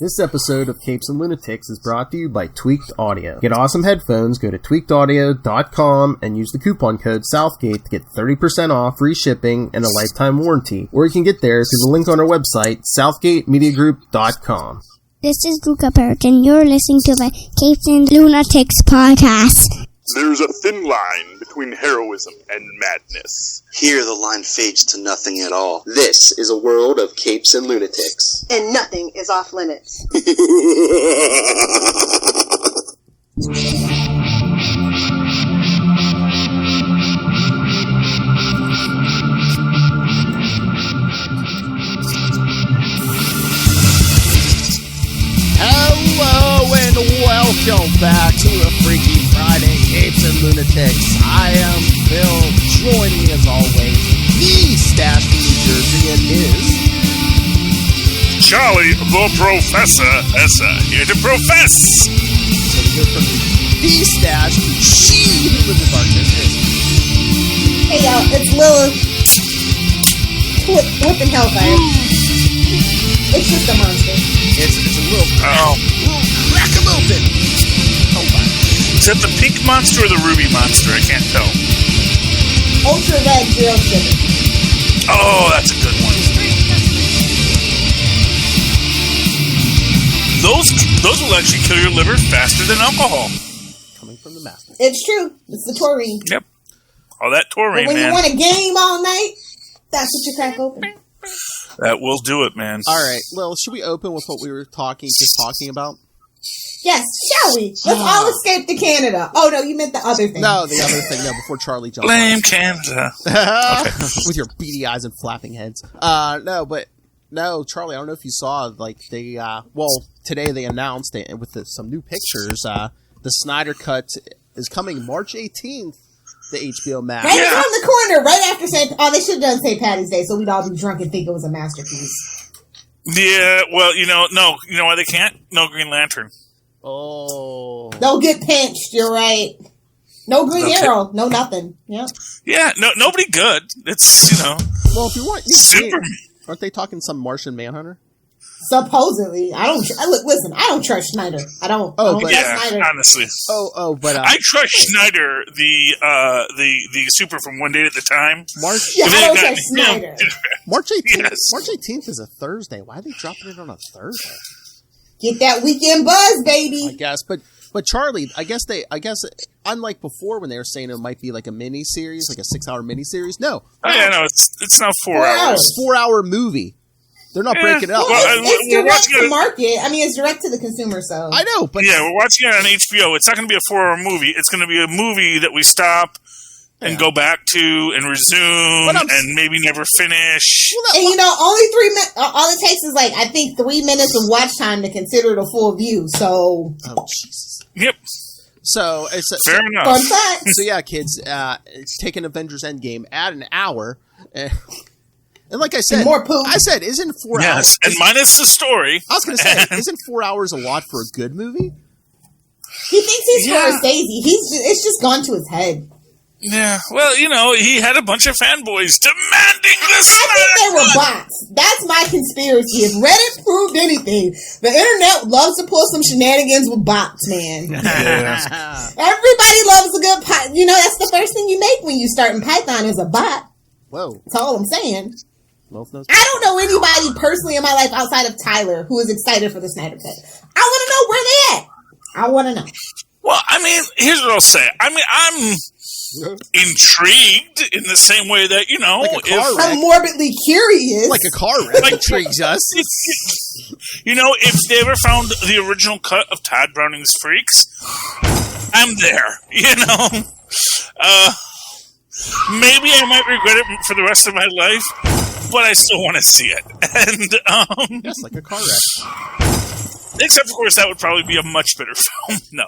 This episode of Capes and Lunatics is brought to you by Tweaked Audio. Get awesome headphones, go to tweakedaudio.com and use the coupon code Southgate to get 30% off, free shipping, and a lifetime warranty. Or you can get there through the link on our website, southgatemediagroup.com. This is Luca Perich, and you're listening to the Capes and Lunatics podcast. There's a thin line between heroism and madness. Here the line fades to nothing at all. This is a world of capes and lunatics. And nothing is off limits. Hello and welcome back to a Freaky Friday Capes and Lunatics. I am Bill, joining me as always, the stash from New Jersey, and is Charlie, the Professor, here to profess. So we go from the stash to she who lives in darkness is. Hey y'all, it's Lilith. Flipping hellfire. It's just a monster. It's a little crack him open. Oh my. Is that the pink monster or the ruby monster? I can't tell. Ultra red zero sugar. Oh, that's a good one. Those will actually kill your liver faster than alcohol. Coming from the master. It's true. It's the taurine. Yep. All that taurine, But when man. you want a game all night, that's what you crack open. That will do it, man. All right, Lil, should we open with what we were talking about? Yes, shall we? Let's all escape to Canada. Oh no, you meant the other thing. No, the other thing. No, before Charlie jumps. Blame Canada. Okay. With your beady eyes and flapping heads. No, Charlie. I don't know if you saw. Like today they announced it with some new pictures. The Snyder Cut is coming March 18th. The HBO Max. Right around the corner, right after St. Oh, they should have done St. Patty's Day, so we'd all be drunk and think it was a masterpiece. Yeah, well, you know why they can't? No Green Lantern. Oh. They'll get pinched, you're right. No Green Arrow, no nothing. Yep. Yeah, nobody good. It's, Well, if you want, Superman. Aren't they talking some Martian Manhunter? Supposedly. Listen, I don't trust Snyder. I don't trust Snyder. Honestly. But I trust Snyder, the super from One Day at a Time. I don't trust Snyder. March 18th. Yes. March 18th is a Thursday. Why are they dropping it on a Thursday? Get that weekend buzz, baby. I guess, but Charlie, I guess unlike before when they were saying it might be like a mini series, like a 6-hour mini series. No. Oh yeah, no, it's now 4 hours. 4-hour movie. They're not breaking it up. Well, it's direct to market. I mean, it's direct to the consumer, so. I know, but... Yeah, we're watching it on HBO. It's not going to be a 4-hour movie. It's going to be a movie that we stop and go back to and resume and maybe never finish. And only 3 minutes. All it takes is I think 3 minutes of watch time to consider it a full view, so. Oh, Jesus. Yep. So, it's fair enough. Fun fact. So, yeah, kids, it's taking Avengers Endgame at an hour. And like I said, more poop. Isn't 4 hours? And minus the story. I was going to say, isn't 4 hours a lot for a good movie? He thinks he's Scorsese. It's just gone to his head. Yeah, well, he had a bunch of fanboys demanding this. I think they were bots. That's my conspiracy. If Reddit proved anything, the internet loves to pull some shenanigans with bots, man. Everybody loves a good pot. That's the first thing you make when you start in Python is a bot. Whoa. That's all I'm saying. I don't know anybody personally in my life outside of Tyler who is excited for the Snyder Cut. I want to know where they at. I want to know. Well, here's what I'll say. I'm intrigued in the same way that, I'm morbidly curious. Like a car wreck intrigues us. If they ever found the original cut of Todd Browning's Freaks, I'm there, maybe I might regret it for the rest of my life, but I still want to see it. And yes, like a car wreck. Except, of course, that would probably be a much better film. No,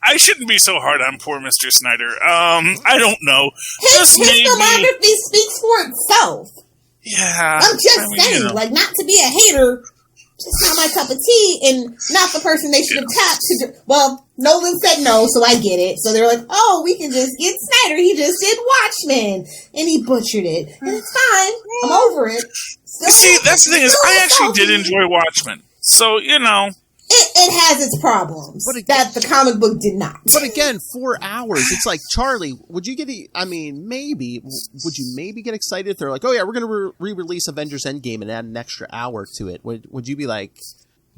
I shouldn't be so hard on poor Mr. Snyder. I don't know. His filmography speaks for itself. Yeah, I'm just saying, not to be a hater, just not my cup of tea, and not the person they should have tapped to. Well, Nolan said no, so I get it. So they're like, oh, we can just get Snyder. He just did Watchmen, and he butchered it, and it's fine. I'm over it. See, that's the thing is, I actually did enjoy Watchmen. So, It has its problems that the comic book did not. But again, 4 hours. It's like, Charlie, would you get? Maybe would you maybe get excited if they're like, oh yeah, we're going to re-release Avengers Endgame and add an extra hour to it? Would you be like,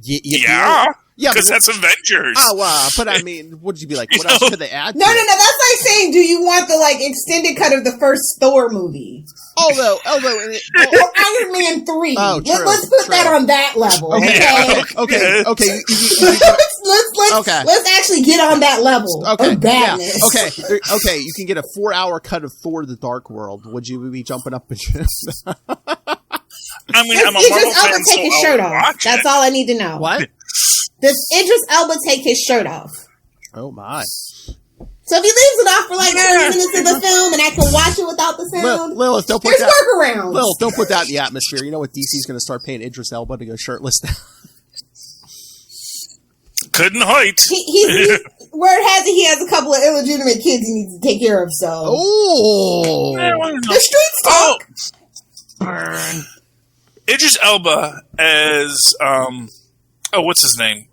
yeah, because that's Avengers. Oh, but I mean, would you be like, what else could they add? No. That's like saying, do you want the extended cut of the first Thor movie? Although, or Iron Man 3. Oh, let's put that on that level. Okay. Let's actually get on that level of badness. Yeah. Okay. You can get a 4-hour cut of Thor: The Dark World. Would you be jumping up and? I'm a Marvel fan, take his shirt off. That's all I need to know. What? Does Idris Elba take his shirt off? Oh my! So if he leaves it off for 30 minutes of the film, and I can watch it without the sound, Lilith, don't put there's workarounds. Lilith, don't put that in the atmosphere. You know what? DC's going to start paying Idris Elba to go shirtless now. Couldn't hide. Word has it, he has a couple of illegitimate kids he needs to take care of. So, the streets talk. Burn. Idris Elba as what's his name?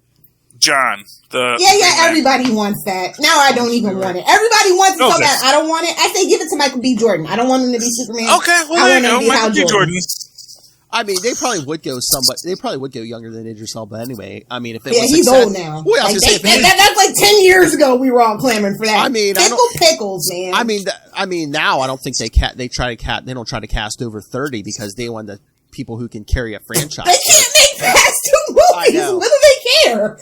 John. Everybody wants that. Now I don't even want it. Everybody wants it so bad. I don't want it. I say give it to Michael B. Jordan. I don't want him to be Superman. Okay, well there you go, Michael B. Jordan. I mean, they probably would go younger than Idris Elba anyway. I mean, if it he's old now. Well, that's like 10 years ago. We were all clamoring for that. I mean, pickles, man. I mean, now I don't think they don't try to cast over 30 because they want the people who can carry a franchise. They can't make past 2 movies. What do they care?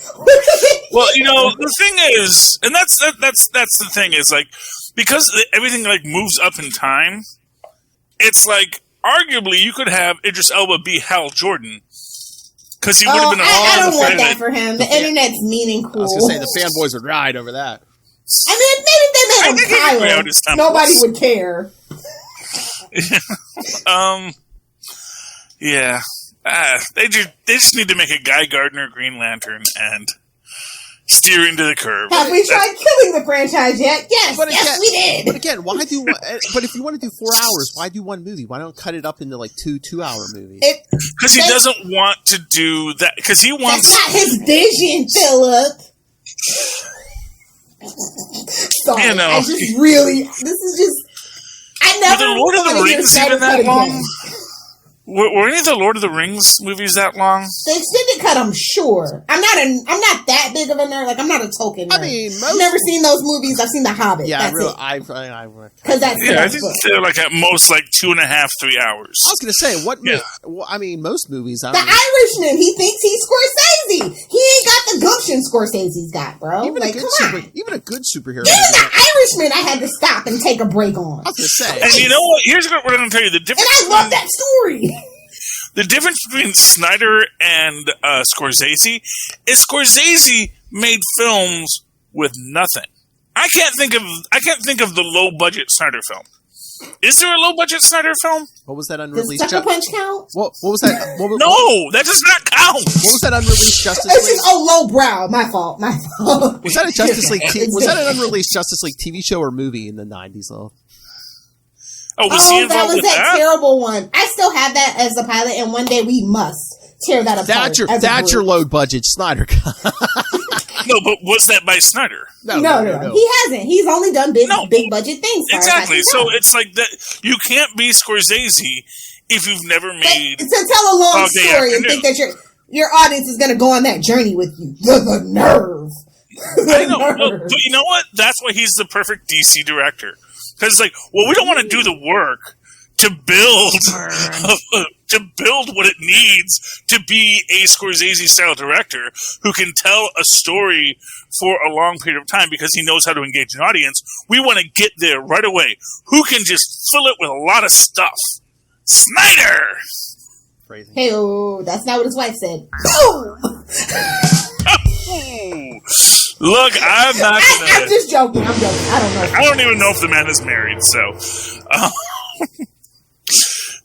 Well, the thing is, and that's the thing is because everything moves up in time. It's arguably you could have Idris Elba be Hal Jordan because he would have been. I don't want that for him. The internet's mean and cool. I was gonna say the fanboys would ride over that. I mean, maybe they made him Tyler. Nobody would care. Yeah. They just need to make a Guy Gardner Green Lantern and steer into the curb. Have we tried killing the franchise yet? Yes, we did. But again, why do? But if you want to do 4 hours, why do one movie? Why don't cut it up into 2-2-hour movies? Because he doesn't want to do that. Because he wants. That's not his vision, Philip. Sorry, I just really. This is just. I never. Were the Lord of the Rings even that long? Were any of the Lord of the Rings movies that long? The extended cut, I'm sure. I'm not that big of a nerd. I'm not a Tolkien nerd. I mean, I've never seen those movies. I've seen The Hobbit. Yeah, that's it. Because that's I think they're at most 2.5-3 hours. I was going to say I mean, most movies. The Irishman. He thinks he's Scorsese. He ain't got the gumption Scorsese's got, bro. Even a good superhero. Even the Irishman, I had to stop and take a break on. I was going to say. And you know what? Here's what I'm going to tell you. The difference. And I love that story. The difference between Snyder and Scorsese is Scorsese made films with nothing. I can't think of the low budget Snyder film. Is there a low budget Snyder film? What was that unreleased? Does Sucker Punch count? What was that? No, that does not count. What was that unreleased Justice League? It's just low brow. My fault. Was that a Justice League? Was that an unreleased Justice League TV show or movie in the 90s though? Oh, that was that terrible one. I still have that as a pilot, and one day we must tear that apart. That's your low budget Snyder Cut. No, but was that by Snyder? No. He hasn't. He's only done big budget things. Exactly. So it's like that. You can't be Scorsese if you've never made. To tell a long story and think that your audience is going to go on that journey with you. The nerve. I know. But you know what? That's why he's the perfect DC director. Because it's we don't want to do the work to build what it needs to be a Scorsese-style director who can tell a story for a long period of time because he knows how to engage an audience. We want to get there right away. Who can just fill it with a lot of stuff? Snyder! Crazy. Hey, that's not what his wife said. Boom! Look, I'm not gonna... I'm just joking. I don't know. I don't even know if the man is married, so...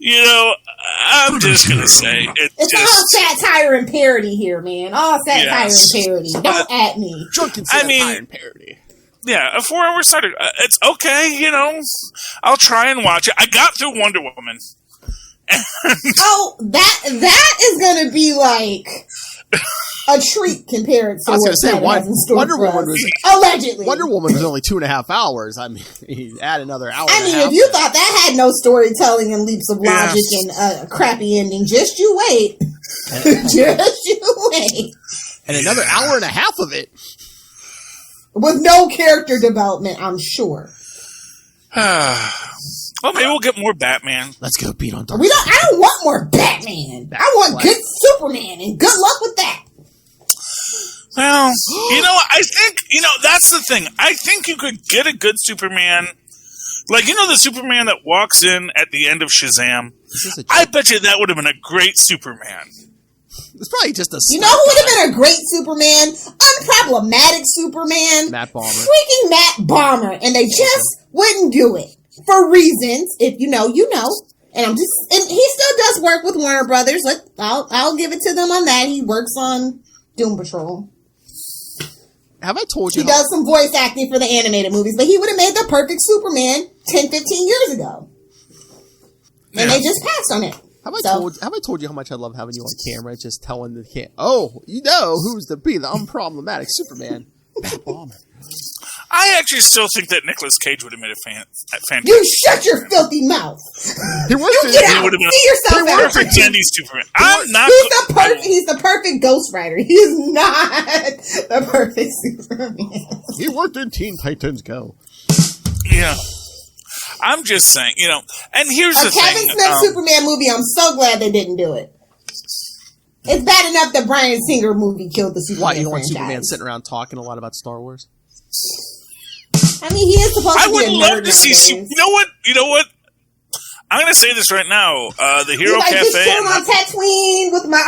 I'm just gonna say it's all satire and parody here, man. All satire and parody. Don't at me. Drunken satire and parody. Yeah, a 4-hour Snyder. It's okay, I'll try and watch it. I got through Wonder Woman. That is gonna be like a treat compared to what Wonder Woman was allegedly. Wonder Woman was only 2.5 hours. I mean, add another hour. If you thought that had no storytelling and leaps of logic and a crappy ending, just you wait. Just you wait. And another hour and a half of it with no character development, I'm sure. Well, maybe we'll get more Batman. Let's go beat on Dark. I don't want more Batman. I want good Superman, and good luck with that. Well, I think, that's the thing. I think you could get a good Superman. Like, the Superman that walks in at the end of Shazam. I bet you that would have been a great Superman. It's probably just a... who would have been a great Superman? Unproblematic Superman. Matt Bomber. Freaking Matt Bomber. And they just wouldn't do it. For reasons. If you know, you know. And he still does work with Warner Brothers. I'll give it to them on that. He works on Doom Patrol. Have I told you? He does some voice acting for the animated movies, but he would have made the perfect Superman 10, 15 years ago. And they just passed on it. Have I told you how much I love having you on camera, just telling the kid, who's the unproblematic Superman? Matt Bomber. I actually still think that Nicolas Cage would have made a fantastic. You shut your filthy mouth. He was. You get out. See yourself out. Perfect Andy Superman. I'm not. He's the perfect Ghost Rider. He is not the perfect Superman. He worked in Teen Titans Go. Yeah. I'm just saying, and here's the thing. A Kevin Smith Superman movie, I'm so glad they didn't do it. It's bad enough that Bryan Singer movie killed the Superman franchise. Why, you don't want Superman sitting around talking a lot about Star Wars? I mean, he is supposed to be a nerd. I would love to see... You know what? I'm going to say this right now. The Hero Cafe... Just chilling on Tatooine with my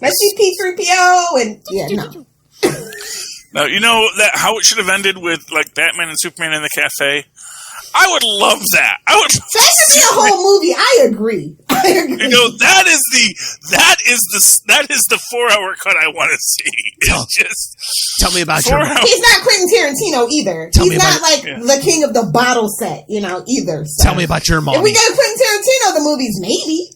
CP3PO and... Yeah, no. No, how it should have ended with, Batman and Superman in the cafe? I would love that. That should be a whole movie. I agree. That is the 4-hour cut I want to see. Tell me about He's not Quentin Tarantino either. He's not the king of the bottle set, either. So. Tell me about your mom. If we get Quentin Tarantino the movies, maybe.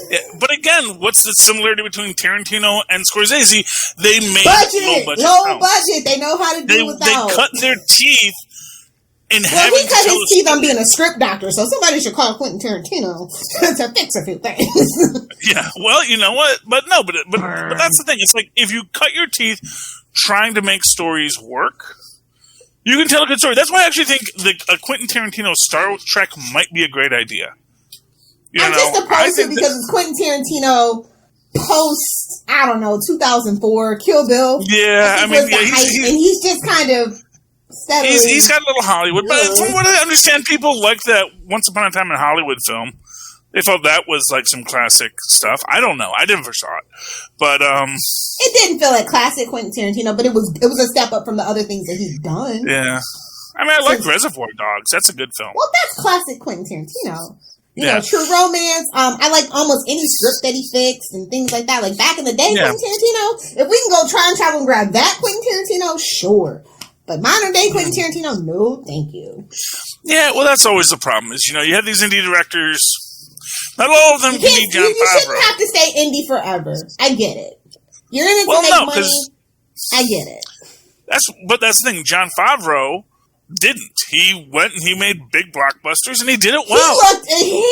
Yeah, but again, what's the similarity between Tarantino and Scorsese? They made low budget. They know how to do without. They cut their teeth. He cut his teeth on being a script doctor, so somebody should call Quentin Tarantino to fix a few things. Yeah, well, you know what? But that's the thing. It's like, if you cut your teeth trying to make stories work, you can tell a good story. That's why I actually think a Quentin Tarantino Star Trek might be a great idea. I'm just opposed to it because it's Quentin Tarantino post, 2004, Kill Bill. Yeah, and he's just kind of... He's got a little Hollywood, but from what I understand, people like that Once Upon a Time in Hollywood film. They thought that was some classic stuff. I don't know. I never saw it, but it didn't feel like classic Quentin Tarantino, but it was a step up from the other things that he's done. Yeah, I like Reservoir Dogs. That's a good film. Well, that's classic Quentin Tarantino. True Romance. I like almost any script that he fixed and things like that. Like back in the day, Quentin Tarantino. If we can go try and travel and grab that Quentin Tarantino, sure. But modern day Quentin Tarantino, no, thank you. Yeah, well, that's always the problem. Is you have these indie directors. Not all of them can be Jon Favreau. You shouldn't have to stay indie forever. I get it. You're in it to make money. I get it. That's the thing. Jon Favreau didn't. He went and he made big blockbusters, and he did it well. He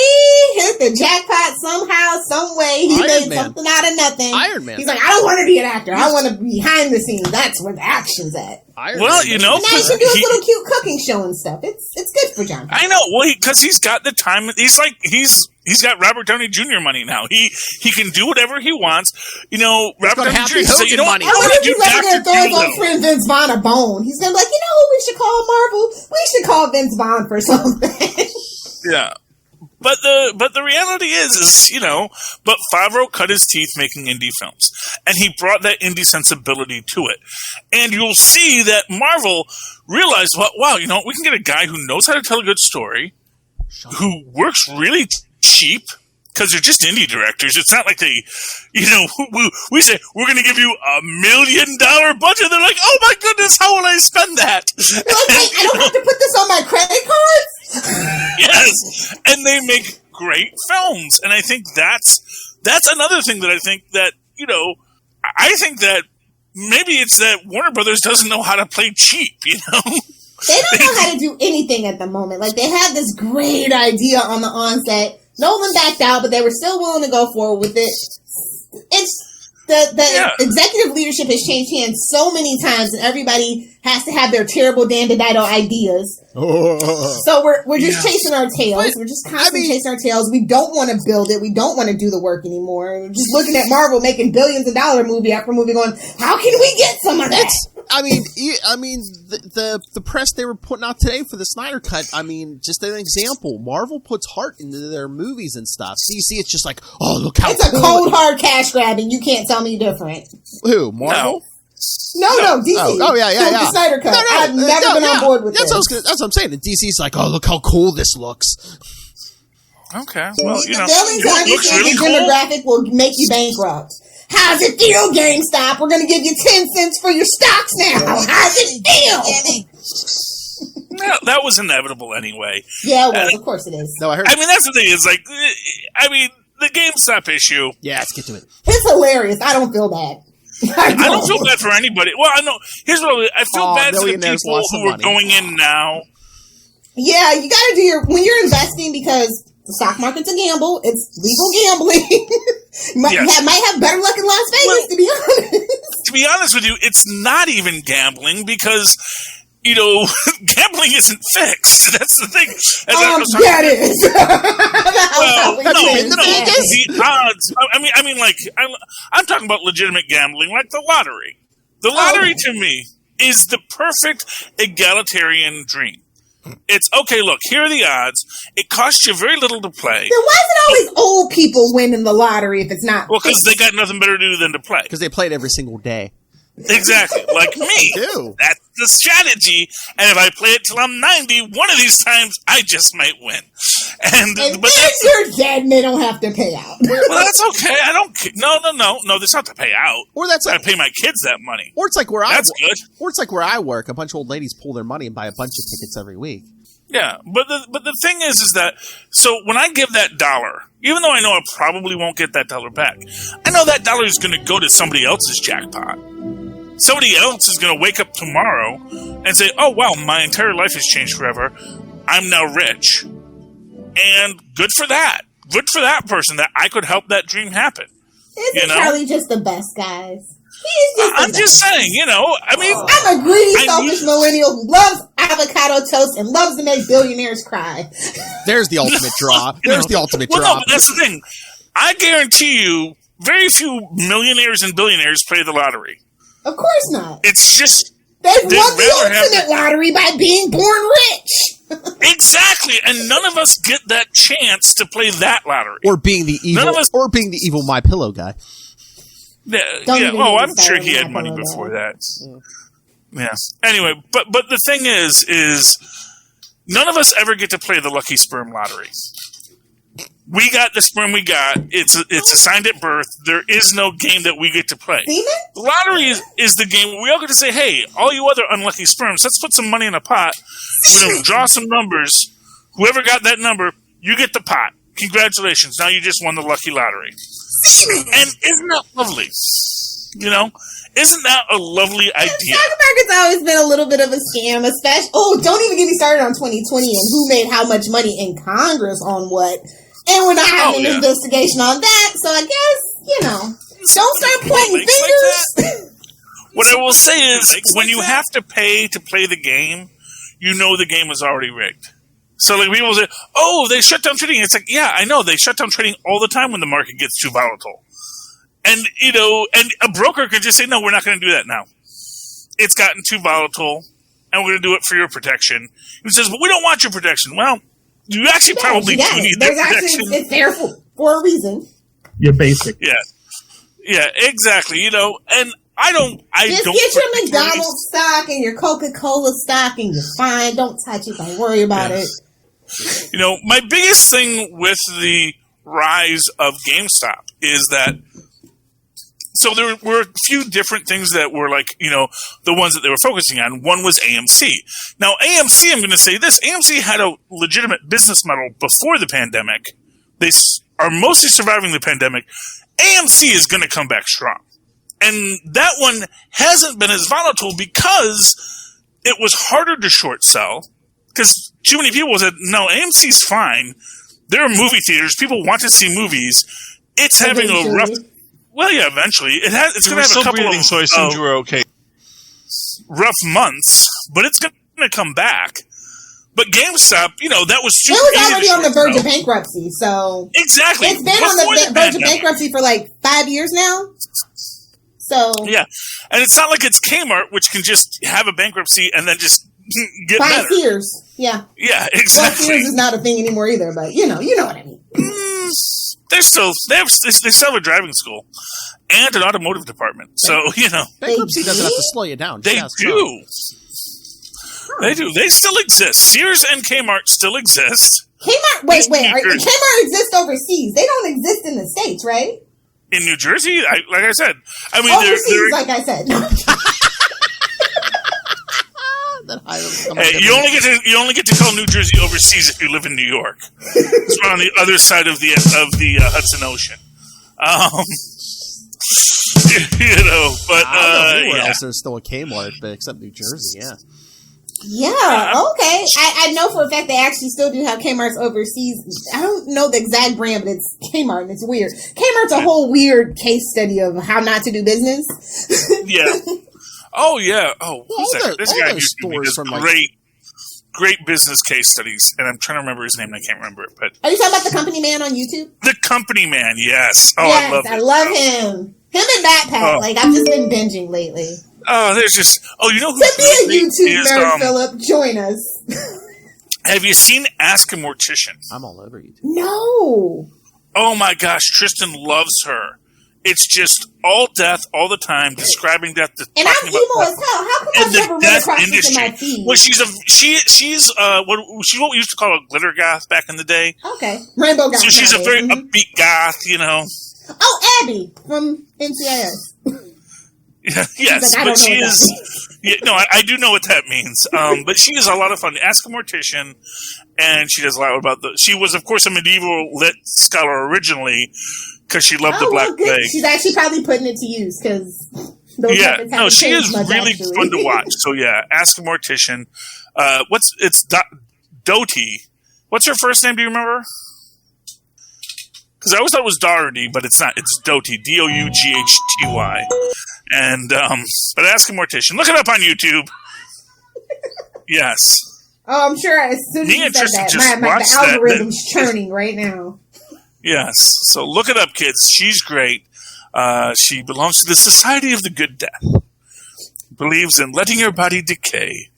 hit the jackpot somehow, some way. He made something out of nothing. Iron Man. He's like, I don't want to be an actor. I want to be behind the scenes. That's where the action's at. And now he can do his little cute cooking show and stuff. It's good for Jon. I know. Well, because he's got the time. He's got Robert Downey Jr. money now. He can do whatever he wants. Robert Downey Jr. say, money. I wonder if he's ever going to throw his old friend Vince Vaughn a bone. He's going to be like, who we should call Marvel? We should call Vince Vaughn for something. Yeah. But the reality is, but Favreau cut his teeth making indie films. And he brought that indie sensibility to it. And you'll see that Marvel realized, wow, we can get a guy who knows how to tell a good story, who works really cheap, because they're just indie directors. It's not like they, we say, we're going to give you $1 million budget. They're like, oh my goodness, how will I spend that? You're like, wait, I don't have to put this on my credit cards? Yes. And they make great films. And I think that's another thing that I think that, I think that maybe it's that Warner Brothers doesn't know how to play cheap, They don't know how to do anything at the moment. Like, they had this great idea on the onset. Nolan backed out, but they were still willing to go forward with it. It's the executive leadership has changed hands so many times, and everybody has to have their terrible dandidito ideas. So we're just chasing our tails. We're just constantly chasing our tails. We don't want to build it. We don't want to do the work anymore. We're just looking at Marvel making billions of dollars movie after movie, going, how can we get some of that? The press they were putting out today for the Snyder Cut, just an example. Marvel puts heart into their movies and stuff. DC, it's just like, oh, look how it's a cold, hard cash grab, and you can't tell me different. Who, Marvel? No, DC. The Snyder Cut. I've never been on board with this. That's what I'm saying. The DC's like, oh, look how cool this looks. Okay. Well, failing to understand the demographic will make you bankrupt. How's it feel, GameStop? We're going to give you 10 cents for your stocks now. How's it feel? No, that was inevitable anyway. Yeah, it was. Of course it is. No, I heard. That's the thing. It's like, the GameStop issue. Yeah, let's get to it. It's hilarious. I don't feel bad. I don't feel bad for anybody. Well, I know. Here's what I feel bad for the people who are going in now. Yeah, you got to do when you're investing, because the stock market's a gamble. It's legal gambling. You might have better luck in Las Vegas, to be honest. To be honest with you, it's not even gambling because, gambling isn't fixed. That's the thing. That is. The odds. I'm talking about legitimate gambling, like the lottery. The lottery, to me, is the perfect egalitarian dream. It's, okay, look, here are the odds. It costs you very little to play. Then why is it always old people winning the lottery if it's not? Well, because they got nothing better to do than to play. Because they play it every single day. Exactly, like me. That's the strategy. And if I play it till I'm 90, one of these times I just might win. But you're dead and they don't have to pay out. Well, that's okay. I don't. No. That's not to pay out. Or that's I pay my kids that money. Or it's like where that's good. Or it's like where I work. A bunch of old ladies pull their money and buy a bunch of tickets every week. Yeah, but the thing is that, so when I give that dollar, even though I know I probably won't get that dollar back, I know that dollar is going to go to somebody else's jackpot. Somebody else is going to wake up tomorrow and say, oh, wow, my entire life has changed forever. I'm now rich. And good for that. Good for that person that I could help that dream happen. Isn't Charlie just the best, guys? I'm just saying, I'm a greedy, selfish millennial who loves avocado toast and loves to make billionaires cry. There's the ultimate draw. No, but that's the thing. I guarantee you, very few millionaires and billionaires play the lottery. Of course not. It's just they've won the ultimate lottery by being born rich. Exactly, and none of us get that chance to play that lottery, or being the evil My Pillow guy. Yeah. Oh, I'm sure he had money before that. Yeah. Anyway, but the thing is none of us ever get to play the lucky sperm lottery. We got the sperm we got. It's assigned at birth. There is no game that we get to play. The lottery is the game where we all get to say, hey, all you other unlucky sperms, let's put some money in a pot. We're going to draw some numbers. Whoever got that number, you get the pot. Congratulations. Now you just won the lucky lottery. And isn't that lovely? Isn't that a lovely idea? Stock market's always been a little bit of a scam, especially. Oh, don't even get me started on 2020 and who made how much money in Congress on what. And we're not having an investigation on that, so I guess, don't start pointing fingers. What I will say is, when you have to pay to play the game, the game is already rigged. So people say, oh, they shut down trading. It's like, yeah, I know. They shut down trading all the time when the market gets too volatile. And, and a broker could just say, no, we're not going to do that now. It's gotten too volatile, and we're going to do it for your protection. He says, but we don't want your protection. Well, you actually probably do need that protection. It's there for a reason. You're basic. Yeah. Yeah, exactly. And I don't get your McDonald's stock and your Coca-Cola stock and you're fine. Don't touch it. Don't worry about it. My biggest thing with the rise of GameStop is that. So there were a few different things that were like, the ones that they were focusing on. One was AMC. Now, AMC, I'm going to say this, AMC had a legitimate business model before the pandemic. They are mostly surviving the pandemic. AMC is going to come back strong. And that one hasn't been as volatile because it was harder to short sell. Because too many people said, no, AMC's fine. There are movie theaters. People want to see movies. It's having a rough... Well, yeah, eventually. It's going to have a couple of so I assumed you were okay. Rough months, but it's going to come back. But GameStop, that was super It was already on the verge of bankruptcy, so... Exactly. It's been on the verge of bankruptcy for like 5 years now. So... Yeah. And it's not like it's Kmart, which can just have a bankruptcy and then just get better. Sears. Yeah. Yeah, exactly. Well, Sears is not a thing anymore either, but you know what I mean. They still have a driving school and an automotive department. So, bankruptcy doesn't have to slow you down. They do. They do. They still exist. Sears and Kmart still exist. Kmart, wait. Kmart exists overseas. They don't exist in the States, right? In New Jersey, like I said. I mean, overseas, like I said. Hey, you only get to call New Jersey overseas if you live in New York. It's on the other side of the Hudson Ocean. But where else there's still a Kmart, but except New Jersey, yeah. Yeah, okay. I know for a fact they actually still do have Kmart's overseas. I don't know the exact brand, but it's Kmart, and it's weird. Kmart's a whole weird case study of how not to do business. Yeah. Oh, yeah. Oh, this guy used to be great business case studies, and I'm trying to remember his name, and I can't remember it. But are you talking about the Company Man on YouTube? The Company Man, yes. Oh, yes, I love him. Him and Backpack. I've just been binging lately. Oh, there's just... Oh, you know who... To be a YouTube nerd, Philip, join us. Have you seen Ask a Mortician? I'm all over YouTube. No. Oh, my gosh. Tristan loves her. It's just all death all the time, describing death. And I'm emo as hell. How come I've never run across this in my feed? Well, she's what we used to call a glitter goth back in the day. Okay, rainbow goth. So she's a very upbeat goth, Oh, Abby from NCIS. Yes, but she is. Yeah, no, I do know what that means. But she is a lot of fun. Ask a Mortician, and she does a lot about She was, of course, a medieval lit scholar originally. Because she loved the Black Plague. She's actually probably putting it to use because she is really fun to watch. So yeah, Ask a Mortician. Doty. What's her first name? Do you remember? Because I always thought it was Doherty, but it's not. It's Doty. Doughty. And but Ask a Mortician. Look it up on YouTube. Yes. Oh, I'm sure as soon as you said that, the algorithm's churning right now. Yes. So look it up, kids. She's great. She belongs to the Society of the Good Death. Believes in letting your body decay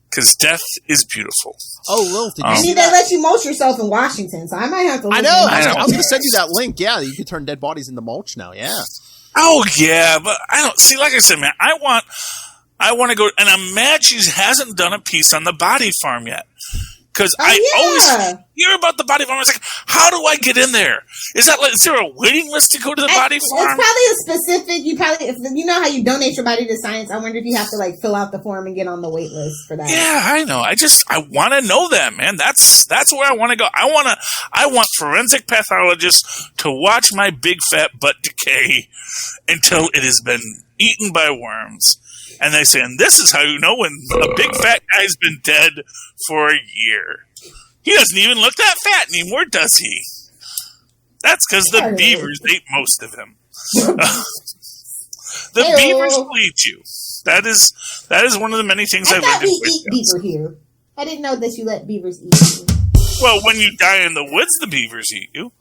because death is beautiful. Oh, Lil, did you see they let you mulch yourself in Washington, so I might have to look. I know. I was going to send you that link. Yeah, you can turn dead bodies into mulch now. Yeah. Oh, yeah, but I don't... See, like I said, man, I want to go... And I'm mad she hasn't done a piece on the body farm yet. Because always hear about the body farm. I was like, how do I get in there? Is there a waiting list to go to the body farm? It's probably a specific... if you know how you donate your body to science, I wonder if you have to fill out the form and get on the wait list for that. Yeah, I know. I want to know that, man. That's where I want to go. I want forensic pathologists to watch my big fat butt decay until it has been eaten by worms. And they say, and this is how you know when a big fat guy's been dead for a year. He doesn't even look that fat anymore, does he? That's because the beavers ate most of him. The beavers will eat you. That is one of the many things I've learned. We eat beaver here. I didn't know that you let beavers eat you. Well, when you die in the woods, the beavers eat you.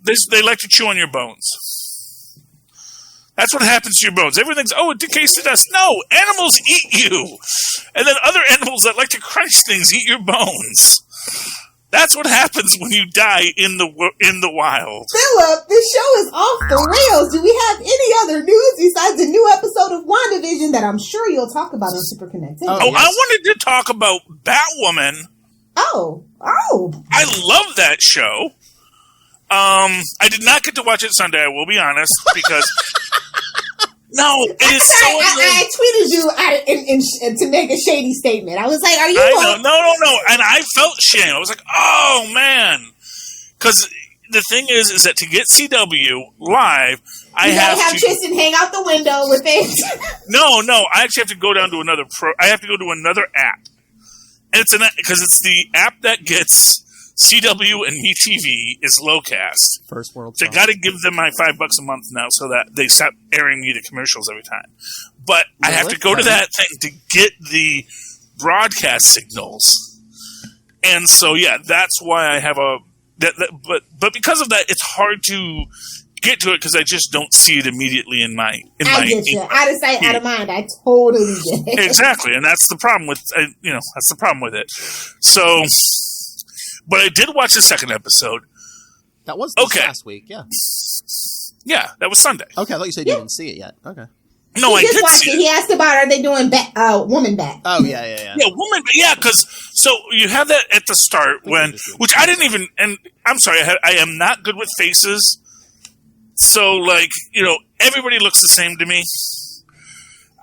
They like to chew on your bones. That's what happens to your bones. Everyone thinks, it decays to dust. No, animals eat you. And then other animals that like to crunch things eat your bones. That's what happens when you die in the wild. Philip, this show is off the rails. Do we have any other news besides the new episode of WandaVision that I'm sure you'll talk about on Super Connectivity? Yes. I wanted to talk about Batwoman. Oh. I love that show. I did not get to watch it Sunday, I will be honest, because... No, it is so... I tweeted you to make a shady statement. I was like, are you... No. And I felt shame. I was like, oh, man. Because the thing is that to get CW live, I have to... Tristan hang out the window with it. No. I actually have to go down to another... I have to go to another app. And because it's the app that gets... CW and MeTV is Lowcast. First world. So I got to give them my $5 a month now, so that they stop airing me the commercials every time. But I have to go to that thing to get the broadcast signals, and so that's why I have but because of that, it's hard to get to it because I just don't see it immediately in my. I get you. Out of sight, out of mind. I totally get it. Exactly, and that's the problem with that's the problem with it. So. But I did watch the second episode. That was this last week, yeah. Yeah, that was Sunday. Okay, I thought you said you didn't see it yet. Okay. No, I did see it. He asked about, are they doing Woman Bat? Oh, yeah. Yeah, Woman Bat, yeah, because, so you have that at the start which I didn't even, and I'm sorry, I am not good with faces. So, everybody looks the same to me.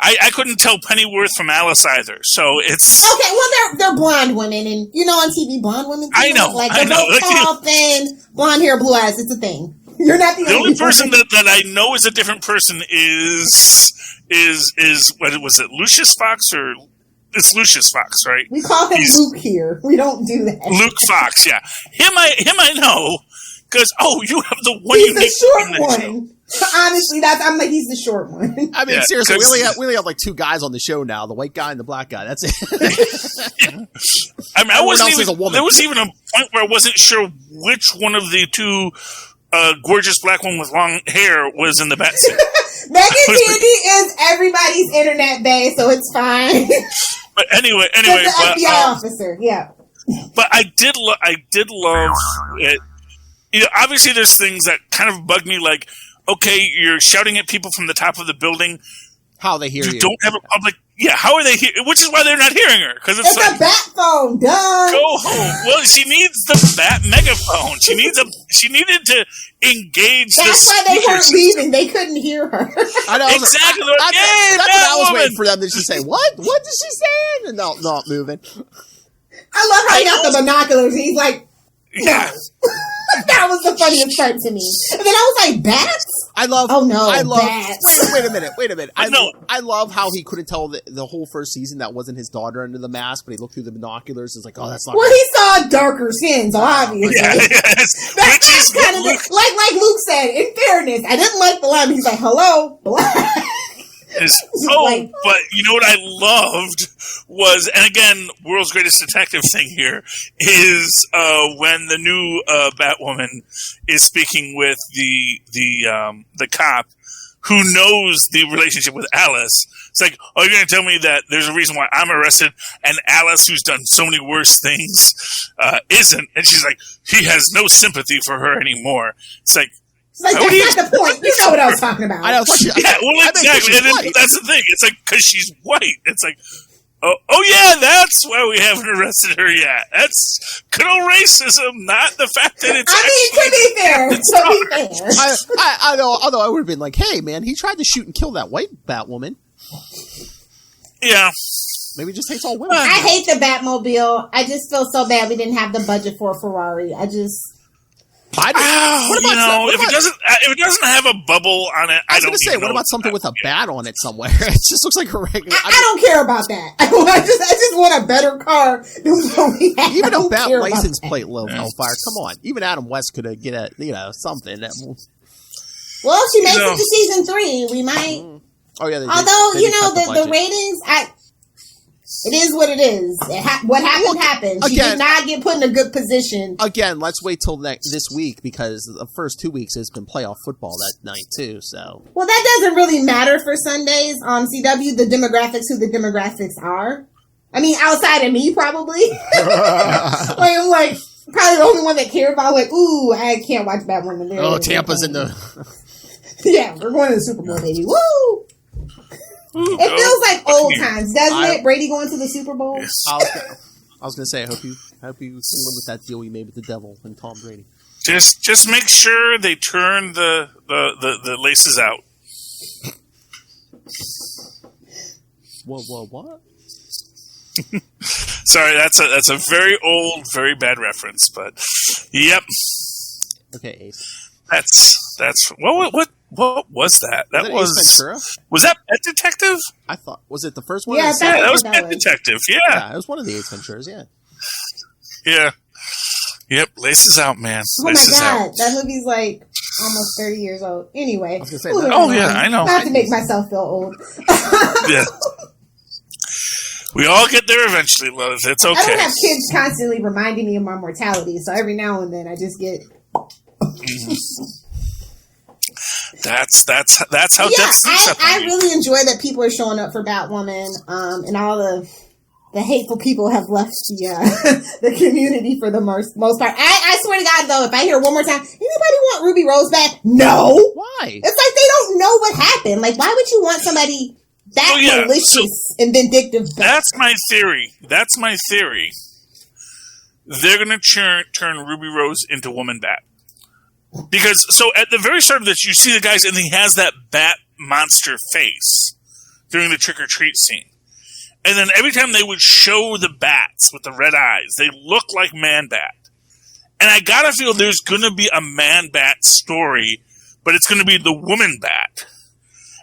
I couldn't tell Pennyworth from Alice either, so it's... Okay, well, they're blonde women, and on TV, blonde women... I know, they're both tall, thin, blonde hair, blue eyes, it's a thing. You're not the only person that I know is a different person is what was it, Lucius Fox, or... It's Lucius Fox, right? We call him Luke here. We don't do that. Luke Fox, yeah. Him I know, because, you have the one He's unique... the short one. Honestly, I'm like, he's the short one. I mean, seriously, we only have like two guys on the show now: the white guy and the black guy. That's it. I mean, there was even a point where I wasn't sure which one of the two gorgeous black women with long hair was in the bat suit. Megan Tandy is everybody's internet bae, so it's fine. But anyway, the FBI officer, yeah. But I did love it. Obviously, there's things that kind of bug me, like. Okay, you're shouting at people from the top of the building. How they hear you. You don't have a public... Yeah, how are they hearing... Which is why they're not hearing her. Because it's a bat phone, duh! Go home. Well, she needs the bat megaphone. She needed to engage That's why they weren't leaving. They couldn't hear her. I know. Exactly. That's what I was waiting for them to just say, what? What did she say? And not moving. I love how he got the binoculars. He's like... Yeah. That was the funniest part to me. And then I was like, bats? Bats. Wait a minute. I love how he couldn't tell the whole first season that wasn't his daughter under the mask, but he looked through the binoculars and was like, oh, that's not Well, he saw darker skin, so obviously. Yeah, That's kind of like Luke said, in fairness, I didn't like the line. He's like, hello, black. But you know what I loved was, and again, world's greatest detective thing here is when the new Batwoman is speaking with the cop who knows the relationship with Alice. It's like, oh, you're going to tell me that there's a reason why I'm arrested and Alice, who's done so many worse things, isn't? And she's like, he has no sympathy for her anymore. It's like, that's not the point. You know what I was talking about. I know. Exactly. And that's the thing. It's like, because she's white. It's like, oh yeah, that's why we haven't arrested her yet. That's good old racism, not the fact that it's. To be fair. I know. Although I would have been like, hey man, he tried to shoot and kill that white Batwoman. Yeah. Maybe it just takes all women. I hate the Batmobile. I just feel so bad we didn't have the budget for a Ferrari. If it doesn't have a bubble on it, I was going to say, what about something with a bat on it somewhere? It just looks like a regular. I don't care about that. I just want a better car than what we have. Even a bat license plate low hellfire. Come on, even Adam West could get something. Well, she makes it to season 3. We might. Oh yeah. Although the ratings, it is what it is. What happened. She did not get put in a good position. Again, let's wait till this week because the first 2 weeks has been playoff football that night too. So well, that doesn't really matter for Sundays on CW. The demographics, who the demographics are. I mean, outside of me, probably. I'm like probably the only one that cared about. Like, ooh, I can't watch Batwoman. Oh, Tampa's in the. Yeah, we're going to the Super Bowl, baby. Woo! It feels like old times, doesn't it? Brady going to the Super Bowl. Yes. I was gonna say, I hope you live with that deal you made with the devil and Tom Brady. Just make sure they turn the laces out. What? Sorry, that's a very old, very bad reference, but yep. Okay, Ace. That's what was that? That was Ace Ventura? Was that Pet Detective? I thought, was it the first one? Yeah, That was Pet Detective. Yeah, it was one of the Ace Venturas. Yeah. Yeah. Yep. Laces out, man. Oh my Laces god, out. that movie's like almost 30 years old. Anyway, I was gonna say moving that. Oh on. yeah, I know. Not to make myself feel old. Yeah. We all get there eventually, love. It's okay. I don't have kids constantly reminding me of my mortality, so every now and then I just get. That's how death sneaks up on I you. really enjoy that people are showing up for Batwoman, and all the hateful people have left the community for the most part. I swear to God, though, if I hear one more time, anybody want Ruby Rose back? No. Why? It's like they don't know what happened. Like, why would you want somebody that malicious and vindictive back? That's my theory. They're going to turn Ruby Rose into Woman Bat. Because, so at the very start of this, you see the guys, and he has that bat monster face during the trick-or-treat scene. And then every time they would show the bats with the red eyes, they look like Man-Bat. And I gotta feel there's gonna be a Man-Bat story, but it's gonna be the Woman-Bat.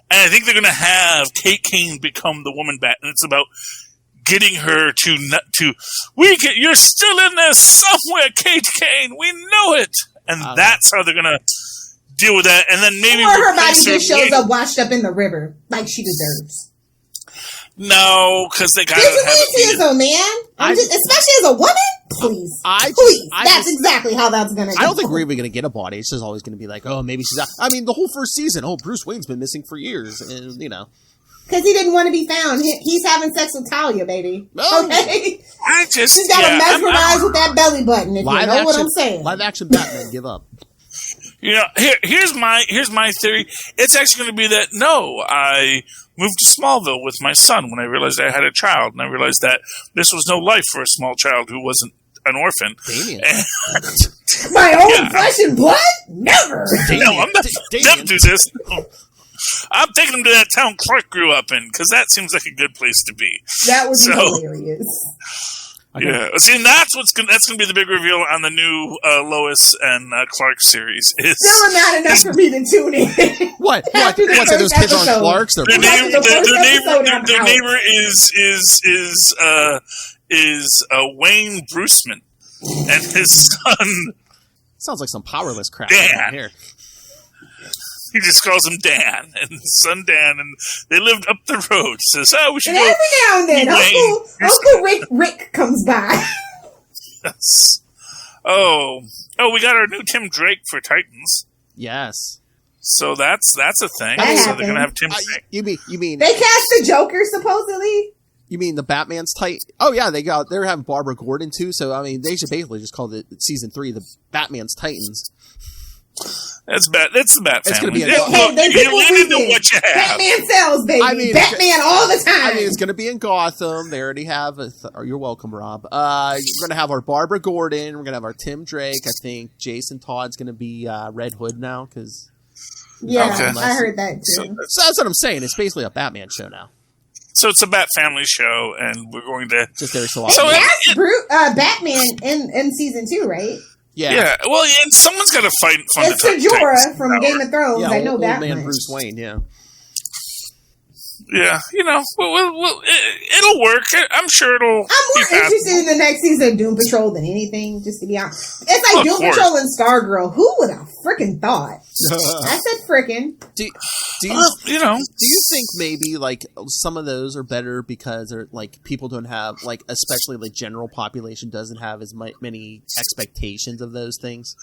And I think they're gonna have Kate Kane become the Woman-Bat, and it's about getting her you're still in there somewhere, Kate Kane, we know it! And that's how they're gonna deal with that, and then maybe or her body just shows up washed up in the river, like she deserves. No, because they got vigilantism, man. Especially as a woman, please. That's exactly how that's gonna go. I don't think we're even gonna get a body. It's just always gonna be like, oh, maybe she's out. I mean, the whole first season, Bruce Wayne's been missing for years, and because he didn't want to be found. He's having sex with Talia, baby. Oh. Okay, she's got to mesmerize with that belly button. If you know what I'm saying. Live action Batman, give up. Here's my theory. It's actually going to be that I moved to Smallville with my son when I realized I had a child, and I realized that this was no life for a small child who wasn't an orphan. Damien. My own flesh and blood? Never. No, I'm not do this. I'm taking him to that town Clark grew up in, because that seems like a good place to be. That would be hilarious. Okay. Yeah, see, and that's gonna be the big reveal on the new Lois and Clark series. Still not enough for me to tune in. What? So those kids aren't Clarks? Their neighbor is Wayne Bruceman, and his son. Sounds like some powerless crap. Dan. Here. He just calls him Dan, and his son Dan, and they lived up the road. Says, we should and go. Every now and then, Uncle Rick comes by. Yes. Oh, we got our new Tim Drake for Titans. Yes. So that's a thing. So they're gonna have Tim Drake. You mean they cast the Joker supposedly? You mean the Batman's Titan? Oh yeah, they're having Barbara Gordon too. So I mean, they should basically just call it season 3 the Batman's Titans. That's the Bat family. It's going to be you lean into what you have. Batman sells, baby. I mean, Batman all the time. I mean, it's going to be in Gotham. They already have. You're welcome, Rob. We're going to have our Barbara Gordon. We're going to have our Tim Drake. I think Jason Todd's going to be Red Hood now because. Yeah, I heard that too. So that's what I'm saying. It's basically a Batman show now. So it's a Bat family show, and we're going to just every so often. So that's Batman in season 2, right? Yeah. Well, and someone's got to fight. It's Jorah from Game of Thrones. Yeah, I know old Batman. Man Bruce Wayne. Yeah. Yeah, it'll work. I'm sure it'll. I'm more interested in the next season of Doom Patrol than anything, just to be honest. It's like Doom Patrol and Stargirl. Who would have freaking thought? I said freaking. Do you think maybe like some of those are better because they're like people don't have like, especially the general population doesn't have as many expectations of those things?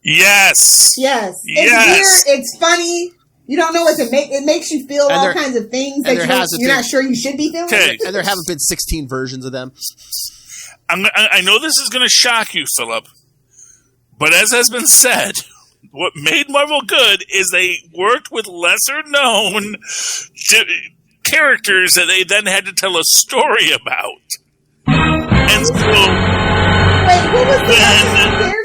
Yes. It's weird. It's funny. You don't know what to make. It makes you feel all kinds of things that you're not sure you should be feeling. Okay. And there haven't been 16 versions of them. I know this is going to shock you, Philip, but as has been said, what made Marvel good is they worked with lesser-known characters that they then had to tell a story about. And so, wait, who was the character?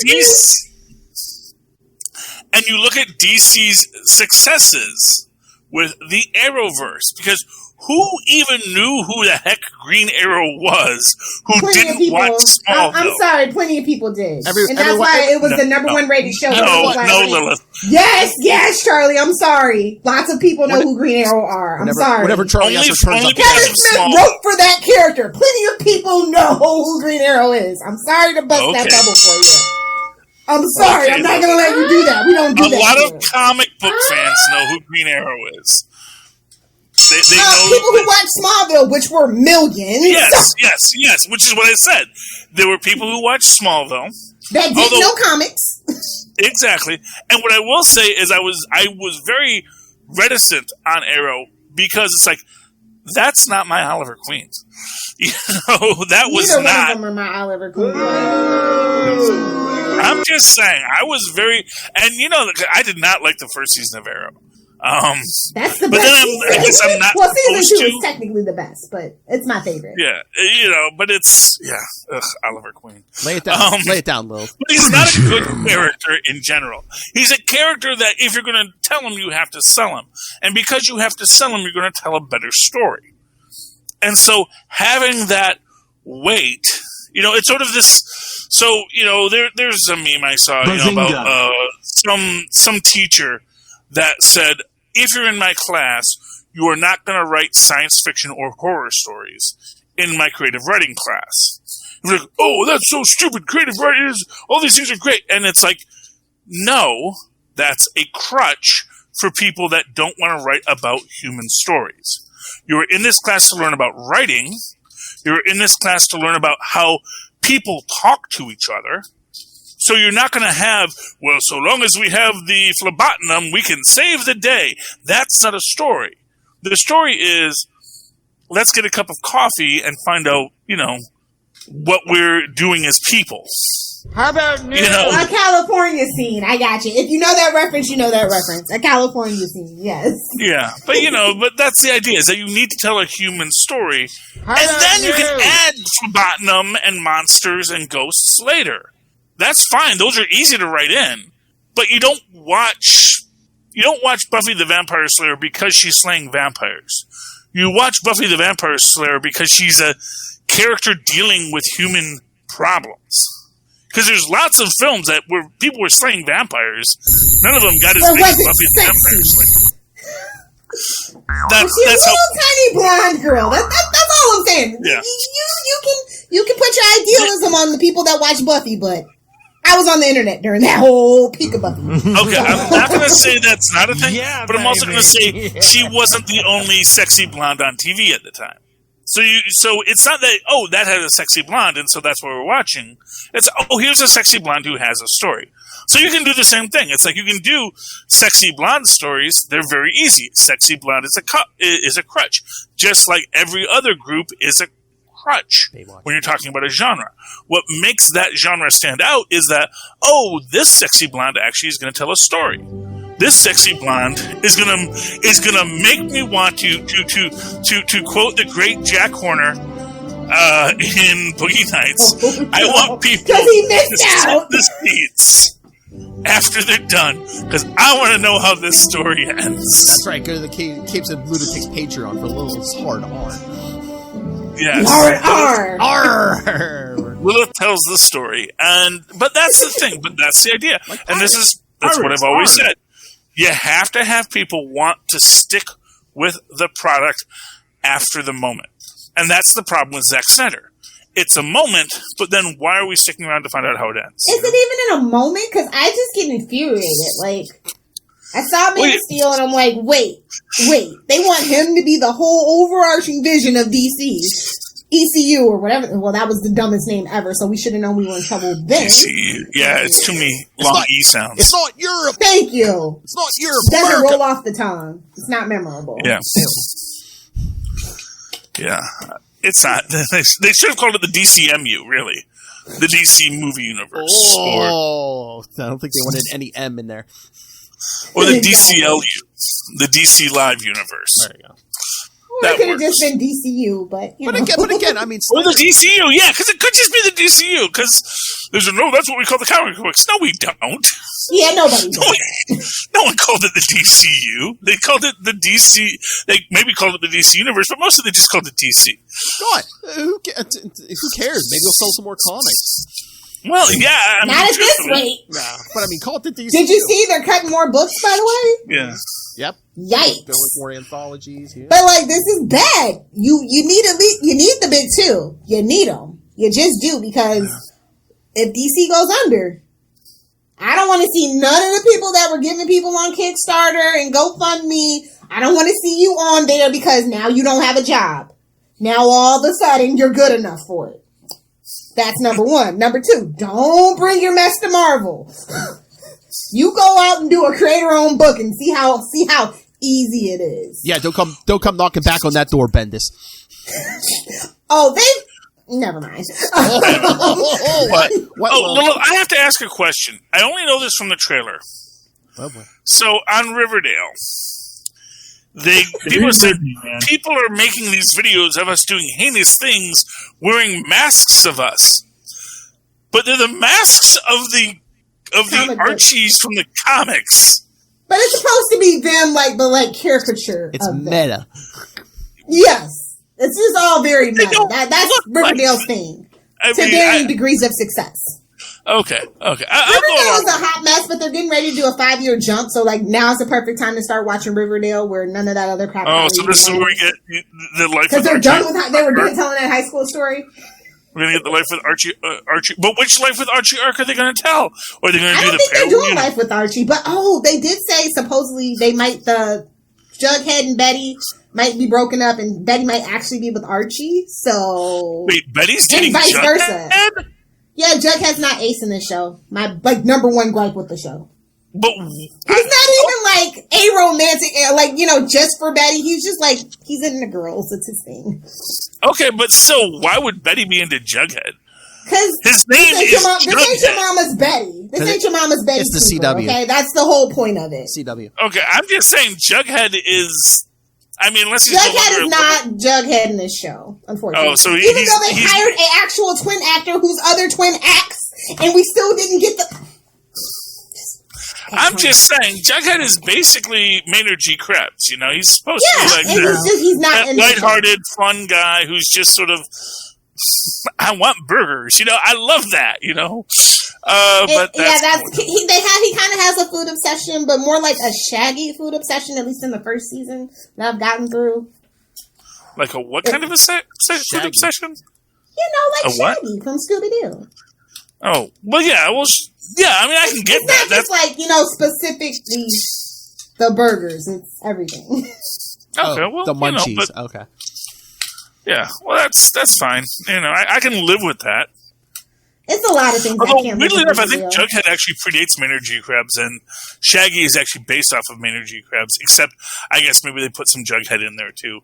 and you look at DC's successes with the Arrowverse, because who even knew who the heck Green Arrow was who didn't watch Smallville? I'm sorry, plenty of people did. And that's why it was the number one rated show. No, Lilith. Yes, Charlie, I'm sorry. Lots of people know who Green Arrow are. I'm sorry. Whenever Charlie Only turns up, Kevin Smith wrote for that character. Plenty of people know who Green Arrow is. I'm sorry to bust that bubble for you. I'm sorry. I'm not going to let you do that. We don't do that. A lot of comic book fans know who Green Arrow is. They know people who watched Smallville, which were millions. Yes, which is what I said. There were people who watched Smallville that didn't know comics. Exactly. And what I will say is I was very reticent on Arrow because it's like, that's not my Oliver Queen. You know, that was Neither not. one of them are my Oliver Queen. I'm just saying, I was very, and you know, I did not like the first season of Arrow. That's the but best. Then I guess I'm not. Well, season 2 to. is technically the best, but it's my favorite. Yeah, you know, but it's Oliver Queen. Lay it down, Lil. But he's not a good character in general. He's a character that if you're going to tell him, you have to sell him, and because you have to sell him, you're going to tell a better story. And so having that weight, you know, it's sort of this. So you know, there's a meme I saw, you know, about some teacher that said, if you're in my class, you are not going to write science fiction or horror stories in my creative writing class. You're like, oh, that's so stupid. Creative writing, all these things are great. And it's like, no, that's a crutch for people that don't want to write about human stories. You're in this class to learn about writing. You're in this class to learn about how people talk to each other. So you're not going to have, well, so long as we have the phlebotinum, we can save the day. That's not a story. The story is, let's get a cup of coffee and find out, you know, what we're doing as people. How about you know, a California scene? I got you. If you know that reference, you know that reference. A California scene, yes. Yeah, but you know, but that's the idea, is that you need to tell a human story, and then you can add phlebotinum and monsters and ghosts later. That's fine. Those are easy to write in, but you don't watch Buffy the Vampire Slayer because she's slaying vampires. You watch Buffy the Vampire Slayer because she's a character dealing with human problems. Because there's lots of films where people were slaying vampires. None of them got as big as Buffy the Vampire Slayer. She's a little tiny blonde girl. That's all I'm saying. Yeah. You can put your idealism on the people that watch Buffy, but I was on the internet during that whole peak of Buffy. Okay, I'm not going to say that's not a thing, but I'm also going to say she wasn't the only sexy blonde on TV at the time. So it's not that, oh, that had a sexy blonde, and so that's what we're watching. It's, oh, here's a sexy blonde who has a story. So you can do the same thing. It's like you can do sexy blonde stories. They're very easy. Sexy blonde is a crutch, just like every other group is a crutch when you're talking about a genre. What makes that genre stand out is that, oh, this sexy blonde actually is going to tell a story. This sexy blonde is gonna make me want to quote the great Jack Horner in Boogie Nights. I want people to sit the seats after they're done because I want to know how this story ends. That's right. Go to the Capes and Lunatics Patreon for Lilith's hard R. Yes. R. Lilith tells the story, but that's the thing. But that's the idea, and that's what I've always said. You have to have people want to stick with the product after the moment. And that's the problem with Zack Snyder. It's a moment, but then why are we sticking around to find out how it ends? Is it even in a moment? Because I just get infuriated. Like, I saw Man of Steel and I'm like, wait. They want him to be the whole overarching vision of DC. ECU or whatever. Well, that was the dumbest name ever, so we should have known we were in trouble then. ECU. Yeah, it's too many long E sounds. It's not Europe. Thank you. It's not Europe. It doesn't roll off the tongue. It's not memorable. Yeah. Yeah. It's not. They should have called it the DCMU, really. The DC movie universe. Oh, I don't think they wanted any M in there. Or the DCLU. The DC Live universe. There you go. It could have just been DCU, but again, I mean, or the DCU, yeah, because it could just be the DCU. Because there's that's what we call the comic books. No, we don't. Yeah, nobody. No one called it the DCU. They called it the DC. They maybe called it the DC Universe, but mostly they just called it DC. God, who cares? Maybe they'll sell some more comics. Well, yeah. Not at this rate. Nah, but I mean, call it the DCU. Did you see they're cutting more books, by the way? Yeah. Yep. Yikes. Going with more anthologies. Yeah. But like, this is bad. You need the big two. You need them. You just do, because if DC goes under, I don't want to see none of the people that were giving people on Kickstarter and GoFundMe. I don't want to see you on there because now you don't have a job. Now all of a sudden you're good enough for it. That's number one. Number two, don't bring your mess to Marvel. You go out and do a creator-owned book and see how easy it is. Yeah, don't come knocking back on that door, Bendis. Never mind. What? I have to ask a question. I only know this from the trailer. Oh boy. So on Riverdale, people said people are making these videos of us doing heinous things, wearing masks of us, but they're the masks of the Archies from the comics. But it's supposed to be them, like the caricature. It's of meta. Them. Yes, it's just all very meta. That's Riverdale's thing. To varying degrees of success. Okay. Riverdale is a hot mess, but they're getting ready to do a 5-year jump. So now's the perfect time to start watching Riverdale, where none of that other crap. Oh, so this is where we get the life. Because they're done with. They were done telling that high school story. We're going to get the Life with Archie. But which Life with Archie arc are they going to tell? Or are they going to do the... I don't think they're doing Life with Archie, but they did say supposedly the Jughead and Betty might be broken up and Betty might actually be with Archie, so... Wait, Betty's dating Jughead? And vice versa. Yeah, Jughead's not ace in this show. My number one gripe with the show. But he's not even a romantic, just for Betty. He's just he's into girls. It's his thing. Okay, but still, why would Betty be into Jughead? Because his name is Jughead. This ain't your mama's Betty. This ain't your mama's Betty. It's the CW. Okay, that's the whole point of it. CW. Okay, I'm just saying Jughead is... unless he's Jughead is not Jughead in this show, unfortunately. Oh, so even though they hired an actual twin actor whose other twin acts, and we still didn't get the... I'm just saying, Jughead is basically Maynard G. Krebs. He's supposed to be he's not that lighthearted, fun guy who's just sort of, I want burgers. I love that. But he kind of has a food obsession, but more like a Shaggy food obsession, at least in the first season that I've gotten through. Like a what kind of food obsession? Like Shaggy from Scooby-Doo. Oh, well, yeah. Well, I can get that. It's not just specifically the burgers. It's everything. Okay, well, the munchies. Okay. Yeah, well, that's fine. I can live with that. It's a lot of things. Although, weirdly enough, I think Jughead actually predates Maynard G. Krebs, and Shaggy is actually based off of Maynard G. Krebs, except I guess maybe they put some Jughead in there, too.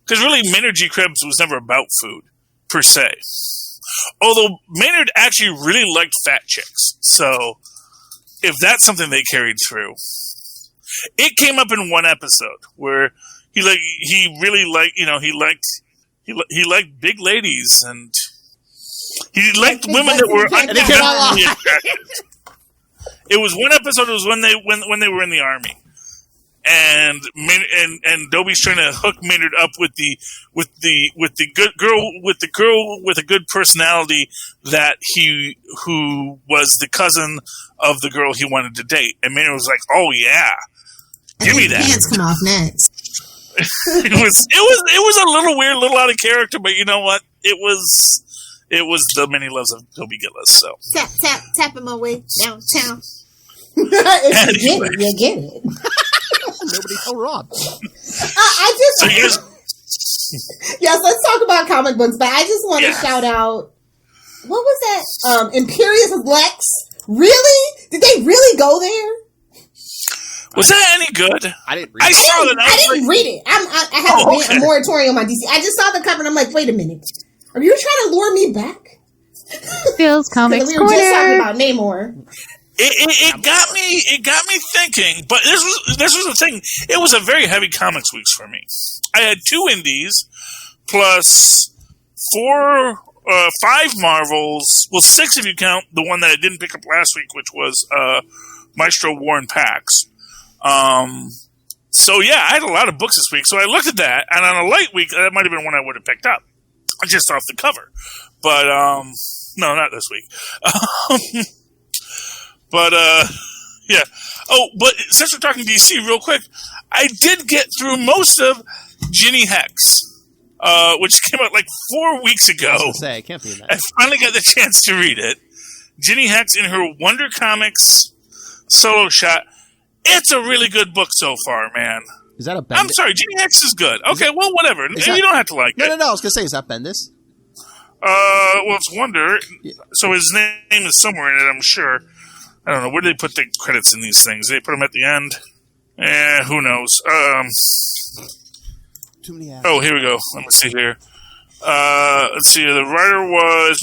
Because really, Maynard G. Krebs was never about food, per se. Although Maynard actually really liked fat chicks, so if that's something they carried through, it came up in one episode where he liked big ladies and he liked women that were unconventionally attractive. It was one episode. It was when they were in the army. And Dobie's trying to hook Maynard up with the good girl with a good personality who was the cousin of the girl he wanted to date. And Maynard was like, "Oh yeah, give me that." Pants come off next. It was a little weird, a little out of character, but you know what? It was the many loves of Dobie Gillis. So tapping my way downtown. You get it. Nobody told Rob. Yes, let's talk about comic books, but I just want to shout out, what was that? Imperious Lex? Really? Did they really go there? Was that any good? I didn't read it. I didn't read it. I have a moratorium on DC. I just saw the cover and I'm like, wait a minute. Are you trying to lure me back? Phil's Comics we were just talking about Namor. It got me thinking. But this was the thing. It was a very heavy comics weeks for me. I had 2 indies plus 5 Marvels. Well, 6 if you count the one that I didn't pick up last week, which was Maestro War and Pax. So yeah, I had a lot of books this week. So I looked at that, and on a light week, that might have been one I would have picked up, just off the cover. But no, not this week. But yeah. Oh, but since we're talking DC, real quick, I did get through most of Jinny Hex, which came out like 4 weeks ago. I was gonna say, I can't be that. I finally got the chance to read it. Jinny Hex in her Wonder Comics solo shot. It's a really good book so far, man. Is that a Bendis? I'm sorry, Jinny Hex is good. Okay, well, whatever. You don't have to like it. No. I was gonna say, is that Bendis? Well, it's Wonder. Yeah. So his name is somewhere in it, I'm sure. I don't know. Where do they put the credits in these things? They put them at the end? Who knows? Too many ads. Oh, here we go. Let me see here. Let's see. The writer was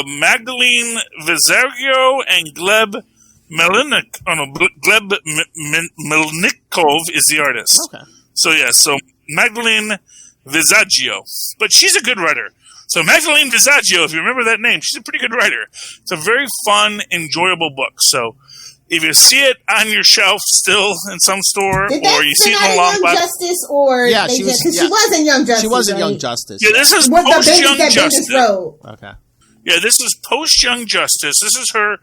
Magdalene Vizargio and Gleb Melnikov. Oh, no, Gleb Melnikov is the artist. Okay. So yeah, so Magdalene Vizagio, but she's a good writer. So Magdalene Vizagio, if you remember that name, she's a pretty good writer. It's a very fun, enjoyable book. So if you see it on your shelf still in some store, or you see it in a long box, Justice, or yeah, she was in Young Justice. She was in right? Young Justice. Yeah, this is post Young Justice. Okay. Yeah, this is post Young Justice. This is her.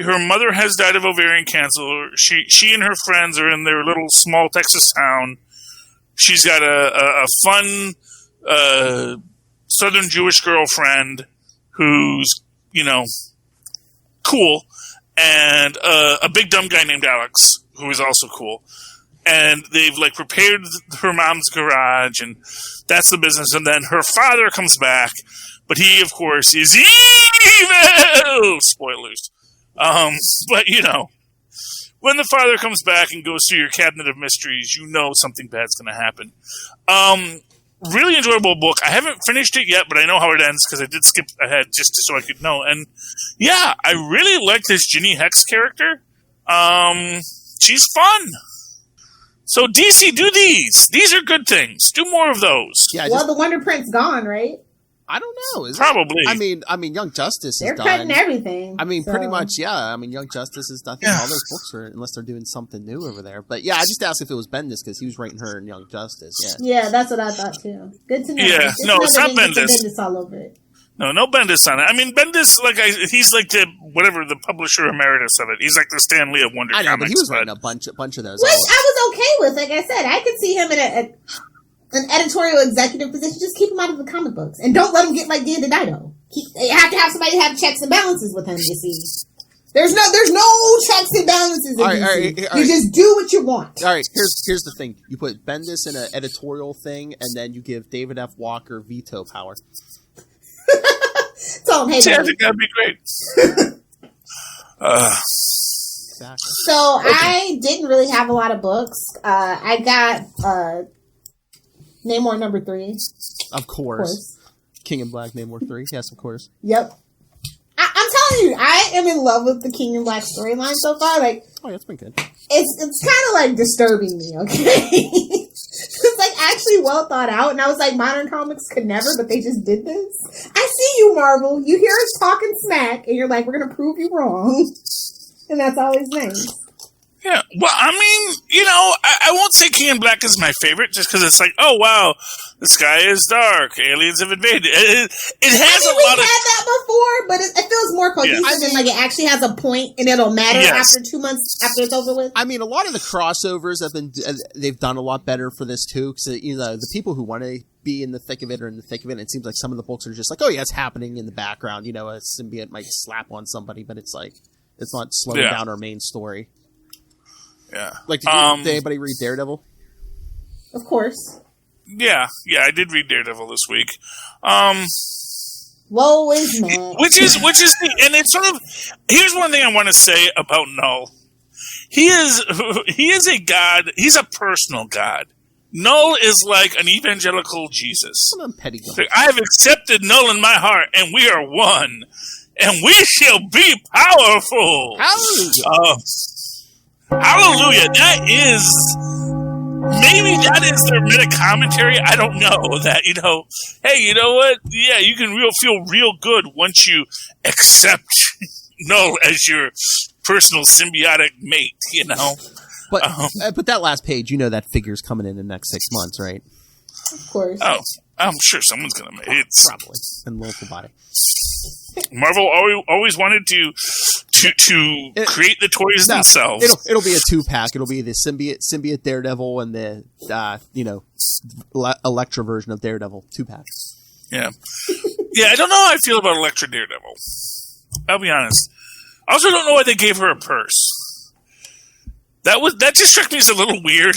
Her mother has died of ovarian cancer. She and her friends are in their little small Texas town. She's got a fun Southern Jewish girlfriend who's cool, and a big dumb guy named Alex who is also cool. And they've repaired her mom's garage, and that's the business. And then her father comes back, but he, of course, is evil. Spoilers. But when the father comes back and goes through your cabinet of mysteries, something bad's going to happen. Really enjoyable book. I haven't finished it yet, but I know how it ends because I did skip ahead just so I could know. And yeah, I really like this Jinny Hex character. She's fun. So DC, do these. These are good things. Do more of those. Yeah, the Wonder Print's gone, right? I don't know. Probably. I mean, Young Justice They're is done. cutting everything. I mean, pretty much, yeah. I mean, Young Justice is done. All those books are, unless they're doing something new over there. But yeah, I just asked if it was Bendis because he was writing her in Young Justice. Yeah, that's what I thought too. Good to know. Yeah, it's not Bendis. Bendis all over it. No Bendis on it. I mean, Bendis, he's the publisher emeritus of it. He's like the Stan Lee of Wonder Comics. I know, but he was writing a bunch of those. Which I was okay with. Like I said, I could see him in an editorial executive position. Just keep him out of the comic books, and don't let him get like Dido. You have to have somebody have checks and balances with him. You see, there's no checks and balances. All right. You just do what you want. All right. Here's the thing: you put Bendis in an editorial thing, and then you give David F. Walker veto power. So, hey, I think that'd be great. Exactly. So I didn't really have a lot of books. I got Namor number 3. Of course. King in Black Namor 3. Yes, of course. Yep. I'm telling you, I am in love with the King in Black storyline so far. Oh yeah, it's been good. It's kind of disturbing me. Okay. It's actually well thought out, and I was like, modern comics could never, but they just did this. I see you, Marvel. You hear us talking smack, and you're like, we're gonna prove you wrong, and that's always nice. Yeah, well, I mean, I won't say King in Black is my favorite, just because it's oh wow, the sky is dark, aliens have invaded. It has a lot of. We've had that before, but it feels more cohesive and it actually has a point, and it'll matter after 2 months after it's over with. I mean, a lot of the crossovers they've done a lot better for this too, because the people who want to be in the thick of it are in the thick of it. And it seems like some of the books are just oh yeah, it's happening in the background. A symbiote might slap on somebody, but it's it's not slowing down our main story. Yeah. Did anybody read Daredevil? Of course. Yeah, I did read Daredevil this week. Woe is man. Which is and it's sort of, here's one thing I want to say about Null. He is a god. He's a personal god. Null is like an evangelical Jesus. Petty god. I have accepted Null in my heart, and we are one. and we shall be powerful. Hallelujah. Hallelujah. Maybe that is their meta commentary. I don't know. That, hey, you know what? Yeah, you can feel real good once you accept Null as your personal symbiotic mate, But that last page, that figure's coming in the next 6 months, right? Of course. Oh, I'm sure someone's going to make it. Probably. And local body. Marvel always wanted to create the toys themselves. It'll be a 2-pack. It'll be the symbiote Daredevil and the Elektra version of Daredevil 2-pack. Yeah, I don't know how I feel about Elektra Daredevil. I'll be honest. I also don't know why they gave her a purse. That just struck me as a little weird.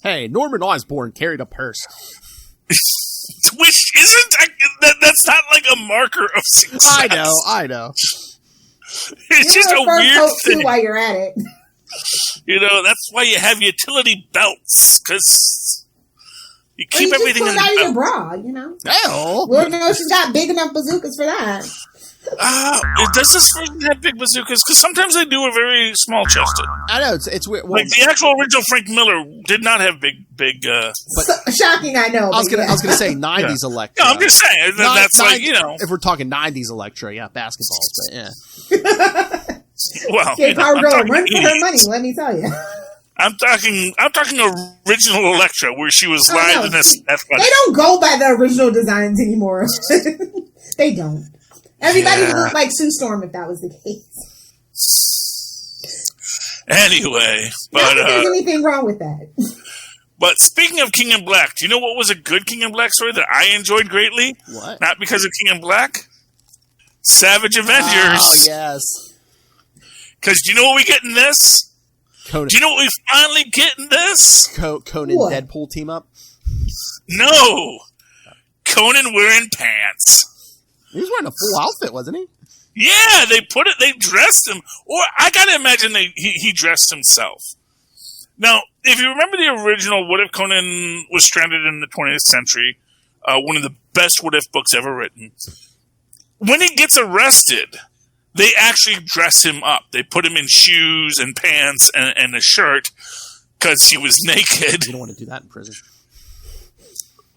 Hey, Norman Osborn carried a purse. Which isn't that's not like a marker of success. I know. It's just a weird thing. While you're at it, that's why you have utility belts, because you keep everything in the out belt. your bra. Hell, we don't know she's got big enough bazookas for that. Does this version have big bazookas? Because sometimes they do a very small chested. I know it's weird. Like the actual original Frank Miller did not have big. But shocking, I know. I was gonna say 90s Elektra. No, I'm just saying that's if we're talking 90s Elektra, yeah, basketballs, but yeah. Well, Power Girl run for her money. Let me tell you. I'm talking original Elektra, where she was live in this. They don't go by the original designs anymore. They don't. Everybody would look like Sue Storm if that was the case. Anyway, but not that there's anything wrong with that. But speaking of King in Black, do you know what was a good King in Black story that I enjoyed greatly? What? Not because of King in Black. Savage Avengers. Oh, yes. Because do you know what we get in this? Conan. Do you know what we finally get in this? Conan Deadpool team up? No. Conan wearing pants. He was wearing a full outfit, wasn't he? Yeah, they dressed him. Or I gotta imagine he dressed himself. Now, if you remember the original What If Conan Was Stranded in the 20th Century, one of the best What If books ever written, when he gets arrested, they actually dress him up. They put him in shoes and pants and a shirt because he was naked. You don't want to do that in prison.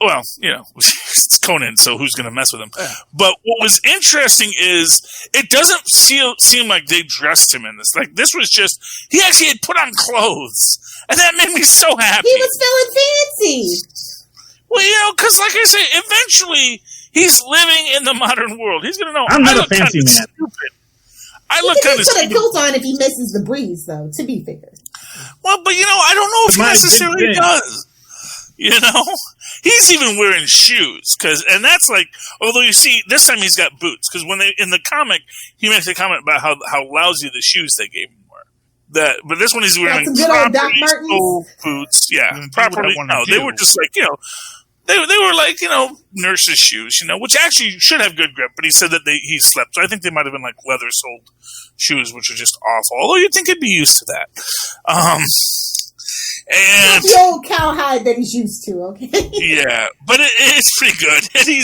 Well, it's Conan, so who's going to mess with him? Yeah. But what was interesting is it doesn't seem like they dressed him in this. Like, this was just, he actually had put on clothes. And that made me so happy. He was feeling fancy. Well, because like I say, eventually he's living in the modern world. He's going to know. I'm not a fancy man. Stupid. I look kind of stupid. He could put a kilt on if he misses the breeze, though, to be fair. Well, but I don't know if he necessarily does. He's even wearing shoes and that's like, although you see this time he's got boots because when in the comic he makes a comment about how lousy the shoes they gave him were. But this one he's wearing properly old boots. Yeah, properly. No, they were just like they were like nurses' shoes, which actually should have good grip. But he said that he slept, so I think they might have been like leather-soled shoes, which are just awful. Although you'd think he'd be used to that. And the old cowhide that he's used to, okay? Yeah, but it's pretty good. And he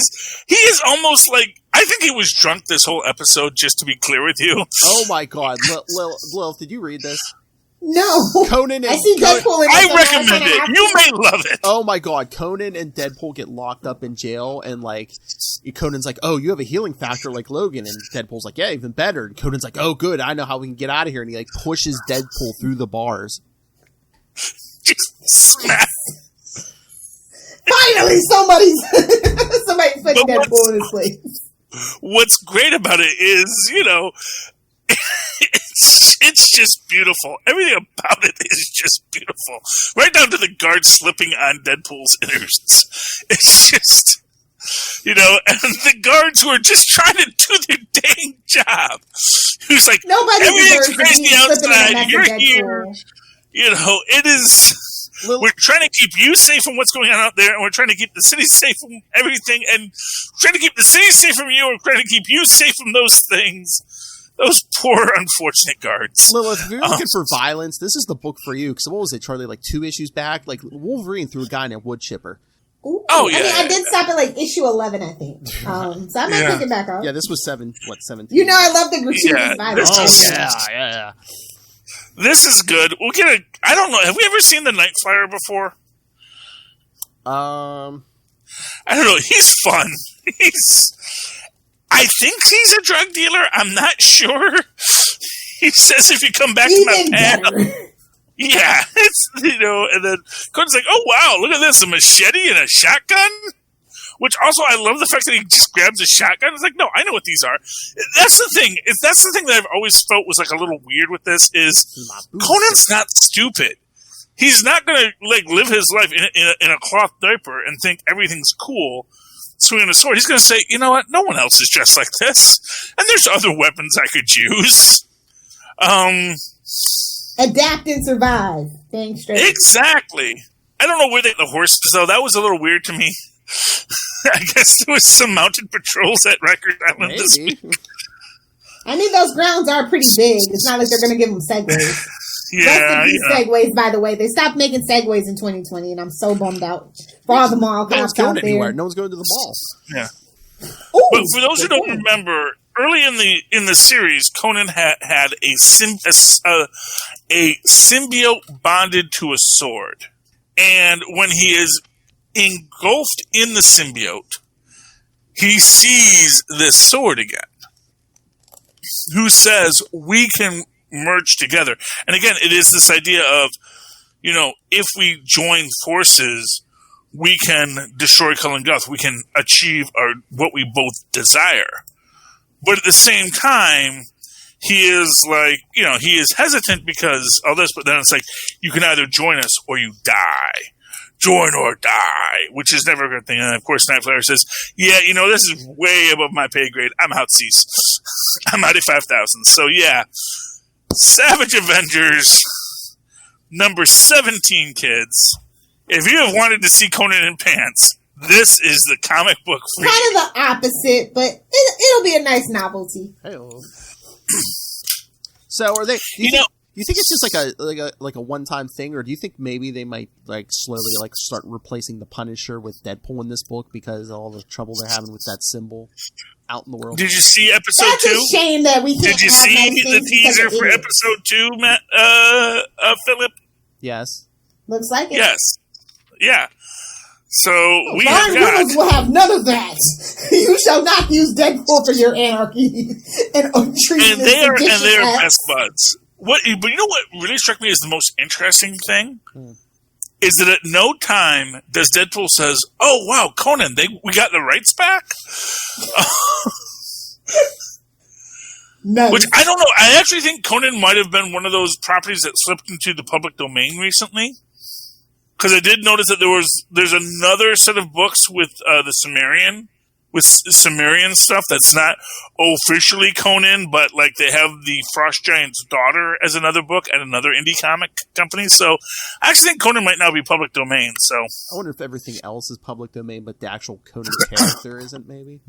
is almost like, I think he was drunk this whole episode, just to be clear with you. Oh my god. Lil, did you read this? No. Conan and I see Deadpool in it. I recommend it. You may love it. Oh my god. Conan and Deadpool get locked up in jail and Conan's like, oh, you have a healing factor like Logan. And Deadpool's like, yeah, even better. And Conan's like, oh good, I know how we can get out of here. And he pushes Deadpool through the bars. Smack. Finally, somebody's putting Deadpool in his place. What's great about it is, it's just beautiful. Everything about it is just beautiful. Right down to the guard slipping on Deadpool's innards. It's just, and the guards who are just trying to do their dang job. Who's like, everything's crazy outside. You're here. It is. We're trying to keep you safe from what's going on out there, and we're trying to keep the city safe from everything, and trying to keep the city safe from you, and we're trying to keep you safe from those things. Those poor, unfortunate guards. Lilith, if you're looking for violence, this is the book for you. Because what was it, Charlie? 2 issues back, Wolverine threw a guy in a wood chipper. Ooh. Oh, I yeah. mean, I did stop at like issue 11, I think. So I might pick it back up. Yeah, this was 17? You know, I love the gratuitous violence. Yeah. This is good. We'll get a. I don't know. Have we ever seen the Night Flyer before? I don't know. He's fun. I think he's a drug dealer. I'm not sure. He says if you come back to my pad. Yeah, it's, and then Conan's like, oh wow, look at this, a machete and a shotgun? Which also, I love the fact that he just grabs a shotgun. It's like, no, I know what these are. That's the thing. That's the thing that I've always felt was like a little weird with this is Conan's not stupid. He's not going to like live his life in a cloth diaper and think everything's cool, swinging a sword. He's going to say, you know what? No one else is dressed like this, and there's other weapons I could use. Adapt and survive. Dang straight. Exactly. I don't know where they get the horses, though. That was a little weird to me. I guess there was some mounted patrols at Rikers Island this week. I mean, those grounds are pretty big. It's not like they're going to give them segways. Yeah. Segways, by the way. They stopped making segways in 2020, and I'm so bummed out for all the mall cops No one's going out there. anywhere. No one's going to the mall. Yeah. Ooh, But for those who don't remember, early in the series, Conan had a symbiote bonded to a sword, and when he is engulfed in the symbiote, he sees this sword again. Who says we can merge together? And again, it is this idea of, if we join forces, we can destroy Cullen Guth. We can achieve what we both desire. But at the same time, he is like, he is hesitant because of this, but then it's like, you can either join us or you die. Join or die, which is never a good thing. And of course, Nightflyer says, yeah, this is way above my pay grade. I'm out, cease. I'm out at 5,000. So yeah, Savage Avengers, number 17, kids. If you have wanted to see Conan in pants, this is the comic book for you. Kind of the opposite, but it'll be a nice novelty. Hey-o. So are they? You think it's just like a one-time thing, or do you think maybe they might slowly start replacing the Punisher with Deadpool in this book because of all the trouble they're having with that symbol out in the world? Did you see episode That's 2? A shame that we can't. Did you see the teaser for episode 2, Matt? Philip? Yes. Looks like it. Yes. Yeah. So we Ryan Reynolds will have none of that. You shall not use Deadpool for your anarchy and treat and they are best buds. But you know what really struck me as the most interesting thing is that at no time does Deadpool says, "Oh wow, Conan, we got the rights back." Nice. Which I don't know. I actually think Conan might have been one of those properties that slipped into the public domain recently. Because I did notice that there's another set of books with the Sumerian stuff that's not officially Conan, but they have the Frost Giant's daughter as another book at another indie comic company. So I actually think Conan might now be public domain. So I wonder if everything else is public domain, but the actual Conan character isn't. Maybe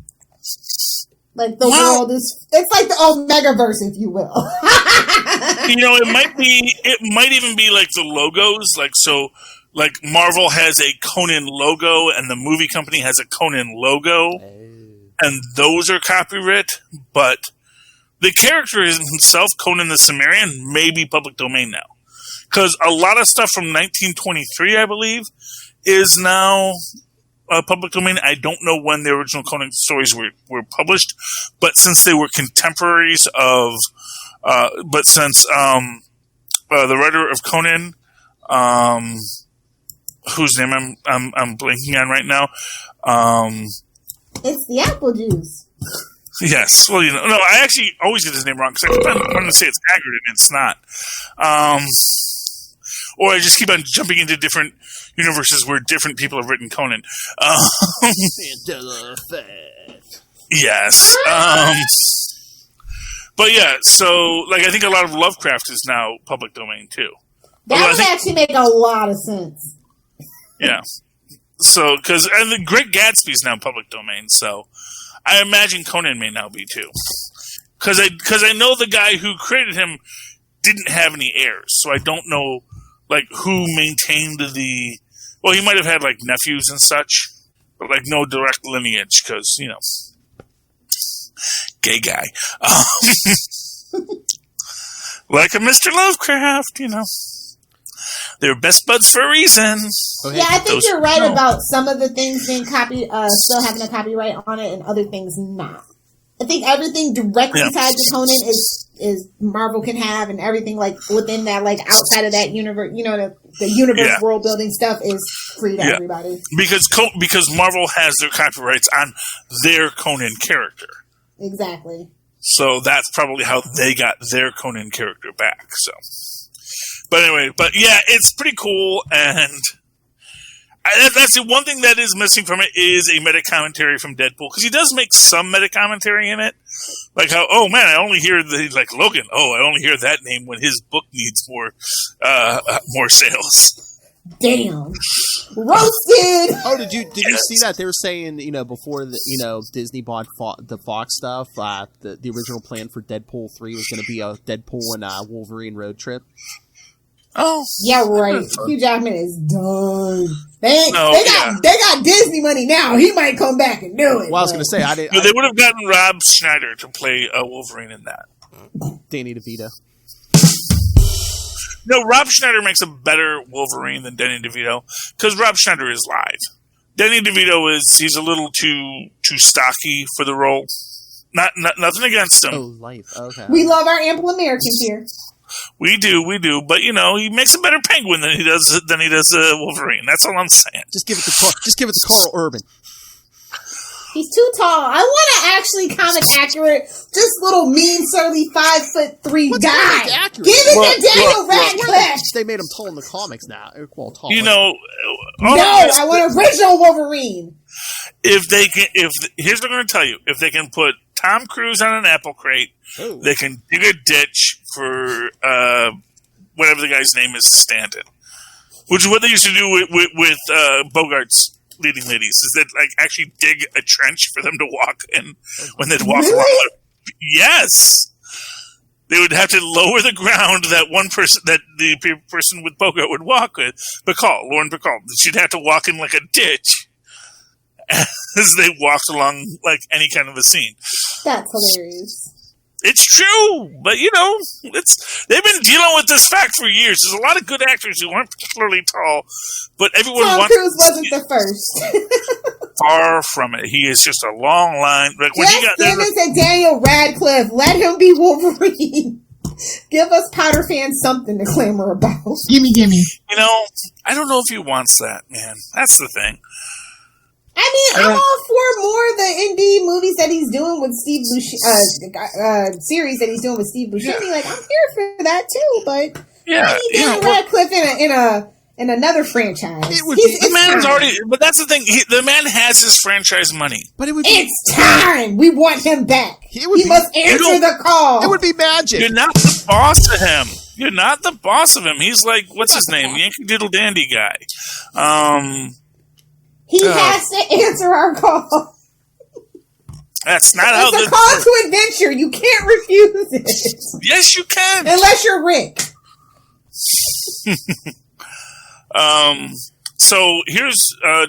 the world is. It's like the Omegaverse, if you will. It might even be the logos, Marvel has a Conan logo, and the movie company has a Conan logo, and those are copyright, but the character himself, Conan the Cimmerian, may be public domain now. Because a lot of stuff from 1923, I believe, is now public domain. I don't know when the original Conan stories were published, but since they were contemporaries of... since the writer of Conan... whose name I'm blanking on right now. It's the apple juice. Yes. Well, no, I actually always get his name wrong because I keep on wanting to say it's Haggard and it's not. Or I just keep on jumping into different universes where different people have written Conan. Yes. But yeah, so I think a lot of Lovecraft is now public domain too. That would actually make a lot of sense. Yeah. So, and the Great Gatsby is now public domain, so I imagine Conan may now be too. Because I know the guy who created him didn't have any heirs, so I don't know who maintained the. Well, he might have had nephews and such. but like no direct lineage because gay guy, like a Mr. Lovecraft, they're best buds for a reason. Okay. Yeah, I think you're right about some of the things being still having a copyright on it, and other things not. I think everything directly tied to Conan is Marvel can have, and everything like within that, like outside of that universe, the universe world building stuff is free to everybody. Because Marvel has their copyrights on their Conan character. Exactly. So that's probably how they got their Conan character back. So, but anyway, it's pretty cool, and that's the one thing that is missing from it is a meta commentary from Deadpool, because he does make some meta commentary in it, like how I only hear like Logan. I only hear that name when his book needs more sales. Damn, roasted. Oh, did you see that they were saying before Disney bought the Fox stuff, the original plan for Deadpool 3 was going to be a Deadpool and Wolverine road trip. Oh yeah, right. Hugh Jackman is done. They got Disney money now. He might come back and do it. Well, I was going to say they would have gotten Rob Schneider to play Wolverine in that. Danny DeVito. No, Rob Schneider makes a better Wolverine than Danny DeVito because Rob Schneider is live. Danny DeVito he's a little too stocky for the role. Nothing against him. Oh, life. Okay. We love our ample Americans here. We do, but he makes a better Penguin than he does Wolverine. That's all I'm saying. Just give it to Carl Urban. He's too tall. I want to actually comic accurate, just little mean, surly 5'3" guy. Give it to Daniel Radcliffe. They made him tall in the comics now. Well, tall. No, I want original Wolverine. Here's what I'm going to tell you: if they can put Tom Cruise on an apple crate, they can dig a ditch for whatever the guy's name is to stand in, which is what they used to do with Bogart's leading ladies, is that like actually dig a trench for them to walk in when they'd walk along. Yes, they would have to lower the ground that the person with Bogart would walk with. Lauren Bacall, she'd have to walk in like a ditch as they walked along like any kind of a scene. That's hilarious. It's true, but they've been dealing with this fact for years. There's a lot of good actors who aren't particularly tall, but everyone Tom wants. Cruise wasn't the first. Far from it. He is just a long line. Like when give it to Daniel Radcliffe. Let him be Wolverine. Give us Powder fans something to clamor about. Gimme. I don't know if he wants that, man. That's the thing. I mean, I'm all for more of the indie movies that he's doing with Steve Buscemi, series that he's doing with Steve Buscemi. Yeah. Like, I'm here for that too, but I need Daniel Radcliffe in another franchise. But that's the thing. The man has his franchise money. But it's time. We want him back. He must answer the call. It would be magic. You're not the boss of him. You're not the boss of him. He's like, what's his name? Yankee Diddle Dandy guy. He has to answer our call. That's not how it's a call to adventure. You can't refuse it. Yes, you can. Unless you're Rick. So here's,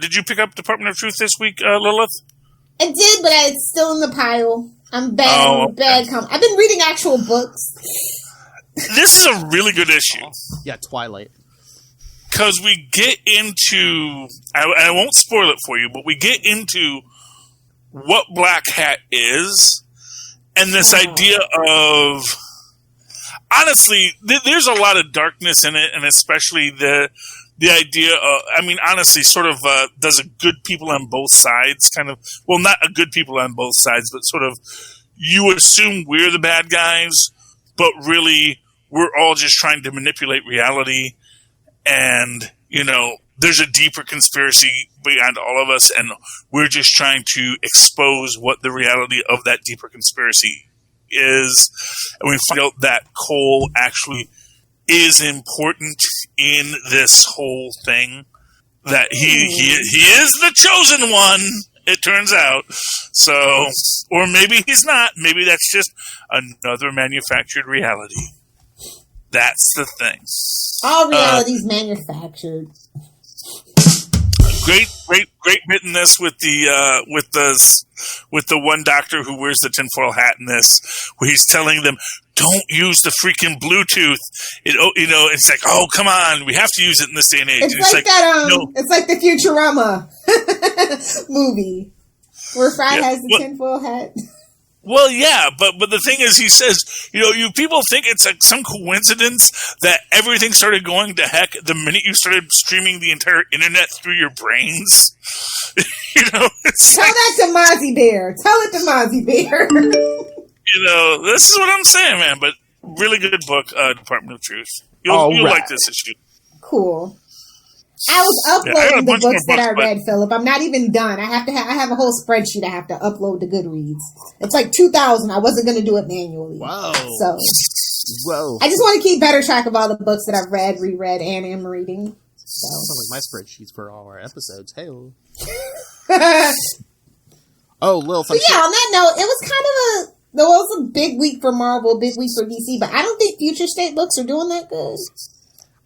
did you pick up Department of Truth this week, Lilith? I did, but it's still in the pile. I'm bad. I've been reading actual books. This is a really good issue. Yeah, Twilight. Because we get into, I won't spoil it for you, but we get into what Black Hat is, and this idea of, honestly, there's a lot of darkness in it, and especially the idea of, honestly, sort of does a good people on both sides kind of, well, not a good people on both sides, but sort of, you assume we're the bad guys, but really, we're all just trying to manipulate reality. And, there's a deeper conspiracy beyond all of us, and we're just trying to expose what the reality of that deeper conspiracy is. And we find out that Cole actually is important in this whole thing. That he is the chosen one, it turns out. So, or maybe he's not. Maybe that's just another manufactured reality. That's the thing. All reality's manufactured. Great bit in this with the one doctor who wears the tinfoil hat in this, where he's telling them, "Don't use the freaking Bluetooth." It's like, "Oh, come on, we have to use it in this day and age." It's like that. No. It's like the Futurama movie where Fry has the tinfoil hat. Well, yeah, but the thing is, he says, you people think it's like some coincidence that everything started going to heck the minute you started streaming the entire internet through your brains. Tell that to Mozzie Bear. Tell it to Mozzie Bear. This is what I'm saying, man. But really good book, Department of Truth. You'll like this issue. Cool. I was uploading the books that I read, Philip. I'm not even done. I have a whole spreadsheet I have to upload to Goodreads. It's like 2,000. I wasn't going to do it manually. Whoa. So, I just want to keep better track of all the books that I've read, reread, and am reading. So. Sounds like my spreadsheets for all our episodes. Hey. Lil fun. Yeah, on that note, it was a big week for Marvel, big week for DC, but I don't think Future State books are doing that good.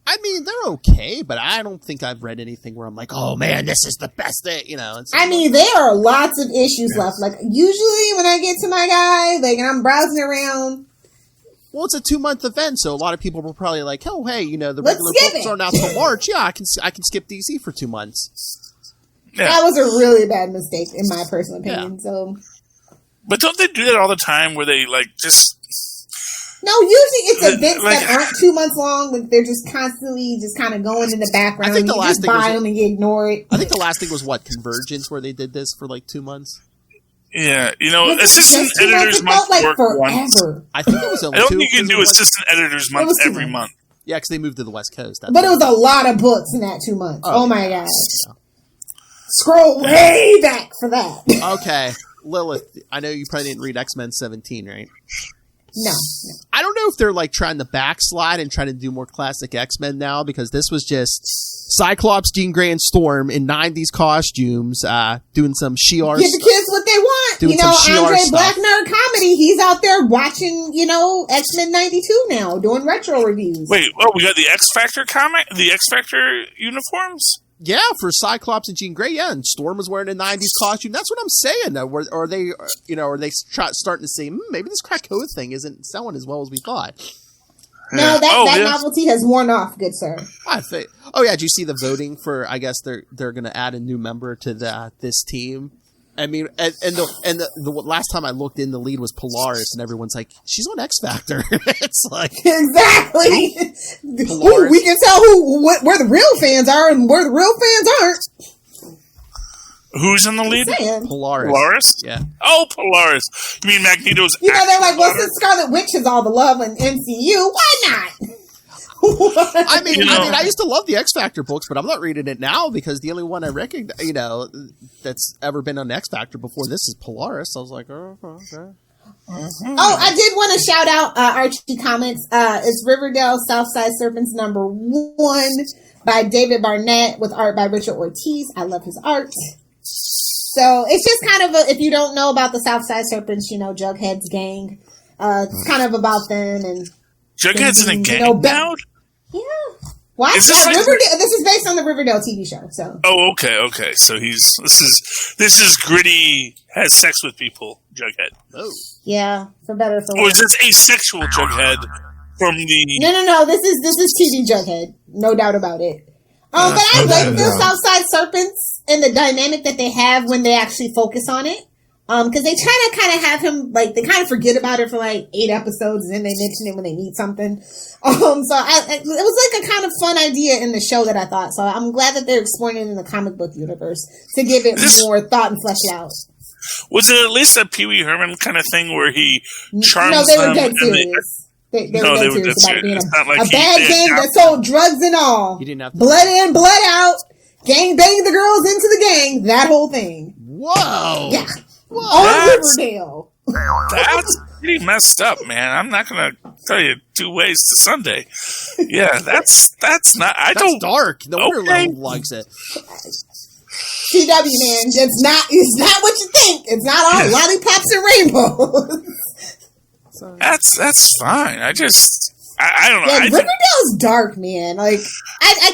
I mean, they're okay, but I don't think I've read anything where I'm like, oh man, this is the best thing, there are lots of issues left. Like, usually when I get to my guy, and I'm browsing around. Well, it's a 2-month event, so a lot of people were probably like, oh, hey, the regular books aren't out till March. Yeah, I can skip DC for 2 months. Yeah. That was a really bad mistake, in my personal opinion. Yeah. So, but don't they do that all the time, where they just? No, usually it's events that aren't 2 months long. Like they're just constantly just kind of going in the background. I think the last thing buy them and you ignore it. I think the last thing was Convergence, where they did this for 2 months. Yeah, assistant editors month work once. I think it was only I don't think you can do assistant editors month every month. Yeah, because they moved to the West Coast. But it was a lot of books in that 2 months. Oh my gosh. Yeah. Scroll way back for that. Okay. Lilith, I know you probably didn't read X-Men 17, right? No. I don't know if they're trying to backslide and trying to do more classic X-Men now, because this was just Cyclops, Jean Grey, and Storm in 90s costumes, doing some Shi'ar Give the kids what they want. Andre Black Nerd Comedy, he's out there watching, X-Men 92 now, doing retro reviews. Wait, we got the X Factor comic? The X Factor uniforms? Yeah, for Cyclops and Jean Grey, yeah, and Storm was wearing a 90s costume. That's what I'm saying. Are they starting to say, maybe this Krakoa thing isn't selling as well as we thought? No, that novelty has worn off, good sir. I think. Oh yeah, did you see the voting for? I guess they're going to add a new member to this team. I mean, and the last time I looked in, the lead was Polaris, and everyone's like, she's on X Factor. It's like exactly. Ooh, we can tell where the real fans are and where the real fans aren't. Who's in the lead? Polaris. Polaris? Yeah. Oh, Polaris. You mean Magneto's? They're like, well, since Scarlet Witch has all the love in MCU, why not? I mean, I used to love the X Factor books, but I'm not reading it now because the only one I recognize, that's ever been on X Factor before this is Polaris. I was like, oh, okay. Mm-hmm. Oh, I did want to shout out Archie Comics. It's Riverdale Southside Serpents #1 by David Barnett with art by Richard Ortiz. I love his art. So it's just kind of if you don't know about the Southside Serpents, Jughead's gang. It's kind of about them and. Jughead's in a gang now? Yeah. Why? This is based on the Riverdale TV show. So. Oh, okay. So this is gritty, has sex with people, Jughead. Oh. Yeah, for better or for worse. Or is this asexual Jughead from the? No. This is TV Jughead, no doubt about it. But I like the Southside Serpents and the dynamic that they have when they actually focus on it. Because they try to kind of have him, they kind of forget about it for 8 episodes and then they mention it when they need something. So it was a kind of fun idea in the show that I thought. So I'm glad that they're exploring it in the comic book universe to give it more thought and flesh out. Was it at least a Pee Wee Herman kind of thing where he charms them? No, they were dead serious. They were dead serious about being a bad gang that sold drugs and all. You didn't have blood in, blood out, gang bang the girls into the gang, that whole thing. Whoa! Yeah. On Riverdale. That's pretty messed up, man. I'm not going to tell you 2 ways to Sunday. Yeah, that's not. That's dark. No wonder Lil likes it. CW, man, it's not what you think. It's not all lollipops and rainbows. That's fine. I don't know. Yeah, Riverdale's dark, man. I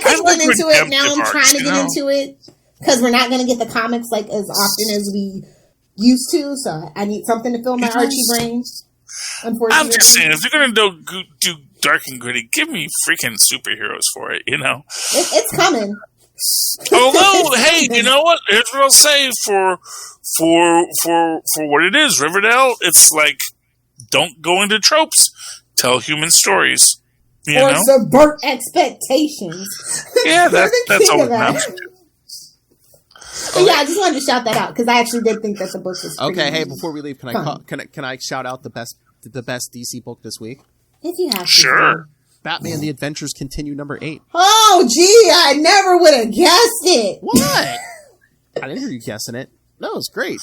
couldn't get into it. Now I'm trying to get into it. because we're not going to get the comics like as often as we used to. So I need something to fill my Archie brain. Unfortunately, I'm just saying, if they're going to do dark and gritty, give me freaking superheroes for it. It's coming. Although, hey, you know what? Here's what I'll say for what it is, Riverdale. It's like, don't go into tropes. Tell human stories. Or subvert expectations. Yeah, that's all it matters. Yeah, I just wanted to shout that out because I actually did think that the book was okay. Hey, before we leave, can I shout out the best DC book this week? If you have to. Sure. Batman: The Adventures Continue, number 8. Oh, gee, I never would have guessed it. What? I didn't hear you guessing it. No, it's great.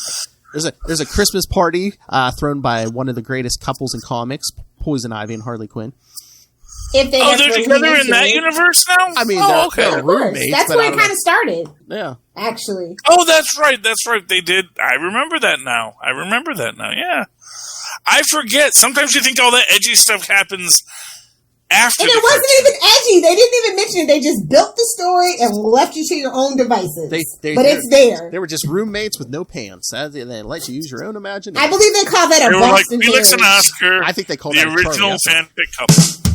There's a Christmas party thrown by one of the greatest couples in comics, Poison Ivy and Harley Quinn. If they they're together in that universe now? I mean, they're roommates. That's where it kind of started. Yeah. Actually. Oh, that's right. They did. I remember that now. Yeah. I forget. Sometimes you think all that edgy stuff happens after. And it wasn't even edgy. They didn't even mention it. They just built the story and left you to your own devices. But it's there. They were just roommates with no pants. They let you use your own imagination. I believe they call that a Boston like Felix and Oscar. I think they call the that original fanfic couple.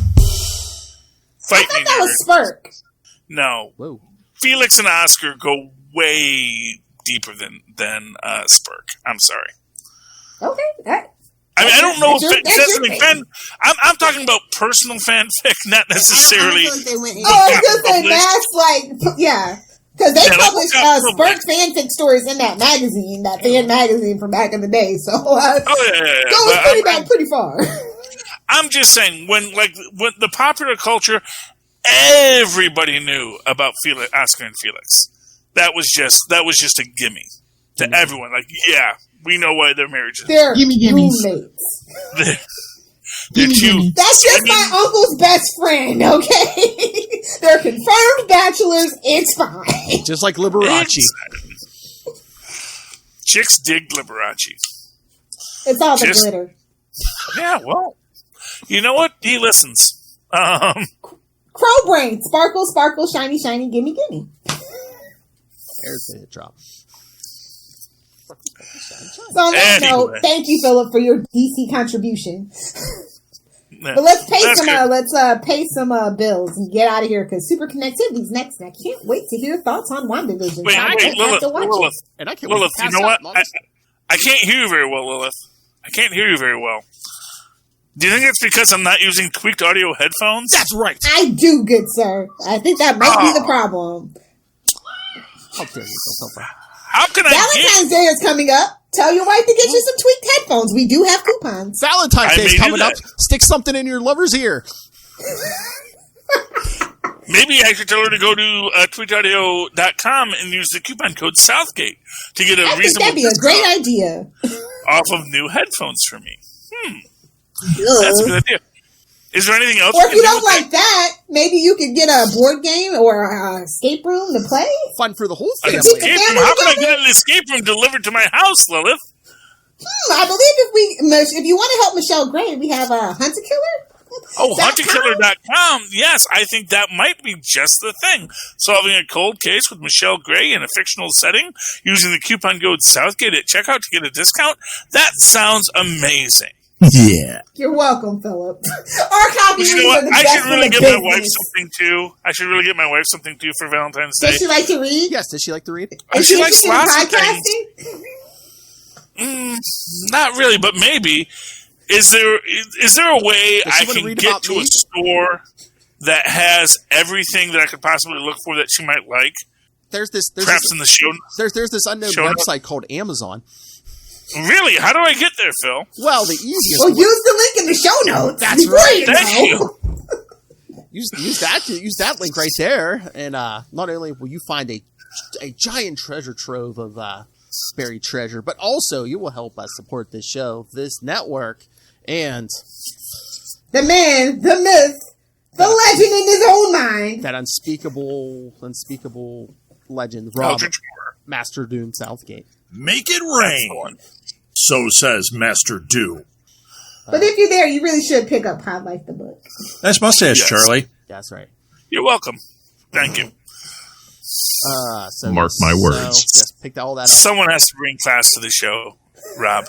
I thought that was Spurk. No. Whoa. Felix and Oscar go way deeper than Spurk. I'm sorry. Okay. I don't know if that's anything fan. I'm talking about personal fanfic, not necessarily. I was going to say mass, yeah. Because they published Spurk fanfic stories in that magazine, that fan magazine from back in the day. So, goes pretty far. I'm just saying, when the popular culture, everybody knew about Oscar and Felix. That was just a gimme to everyone. Like, yeah, we know why they're married. They're roommates. That's just my uncle's best friend, okay? They're confirmed bachelors. It's fine. Just like Liberace. Chicks dig Liberace. It's all the glitter. Yeah, well, you know what? He listens. Crow brain. Sparkle, sparkle, shiny, shiny, gimme, gimme. There's the hit drop. So on that note, thank you, Philip, for your DC contribution. But let's pay some bills and get out of here because Super Connectivity's next. And I can't wait to hear thoughts on WandaVision. Wait, Lilith, and I can't Lilith, you know what? I can't hear you very well, Lilith. I can't hear you very well. Do you think it's because I'm not using tweaked audio headphones? That's right. I do, good sir. I think that might be the problem. How dare you, Phil? How can Valentine's Day is coming up. Tell your wife to get you some tweaked headphones. We do have coupons. Valentine's Day is coming up. Stick something in your lover's ear. Maybe I should tell her to go to tweakedaudio.com and use the coupon code Southgate to get a reasonable that'd be a great idea. Off of new headphones for me. That's a good idea. Is there anything else? Or if you don't like that, maybe you could get a board game or an escape room to play. Fun for the whole family. How can I get an escape room delivered to my house, Lilith? I believe if you want to help Michelle Gray, we have a Hunt a Killer. Oh, hunterkiller.com. Yes, I think that might be just the thing. Solving a cold case with Michelle Gray in a fictional setting using the coupon code Southgate at checkout to get a discount. That sounds amazing. Yeah. You're welcome, Philip. Our copy reads are the I best should really in the get business. my wife something too. I should really get my wife something too for Valentine's Day. Does she like to read? Yes, does she like to read? She likes lots of things. Podcasting? Not really, but maybe. Is there a way I can get to a store that has everything that I could possibly look for that she might like? There's this unknown website called Amazon. Really? How do I get there, Phil? Well, the easiest. Well, use the link in the show notes. That's right. Thank you. Use that link right there, and not only will you find a giant treasure trove of buried treasure, but also you will help us support this show, this network, and the man, the myth, the legend in his own mind. That unspeakable legend, Rob, Master Doom Southgate. Make it rain. So says Master Doom. But if you're there, you really should pick up Hot Life the book. Nice mustache, Charlie. That's right. You're welcome. Thank you. So Mark my words. So, just picked all that up. Someone has to bring class to the show, Rob.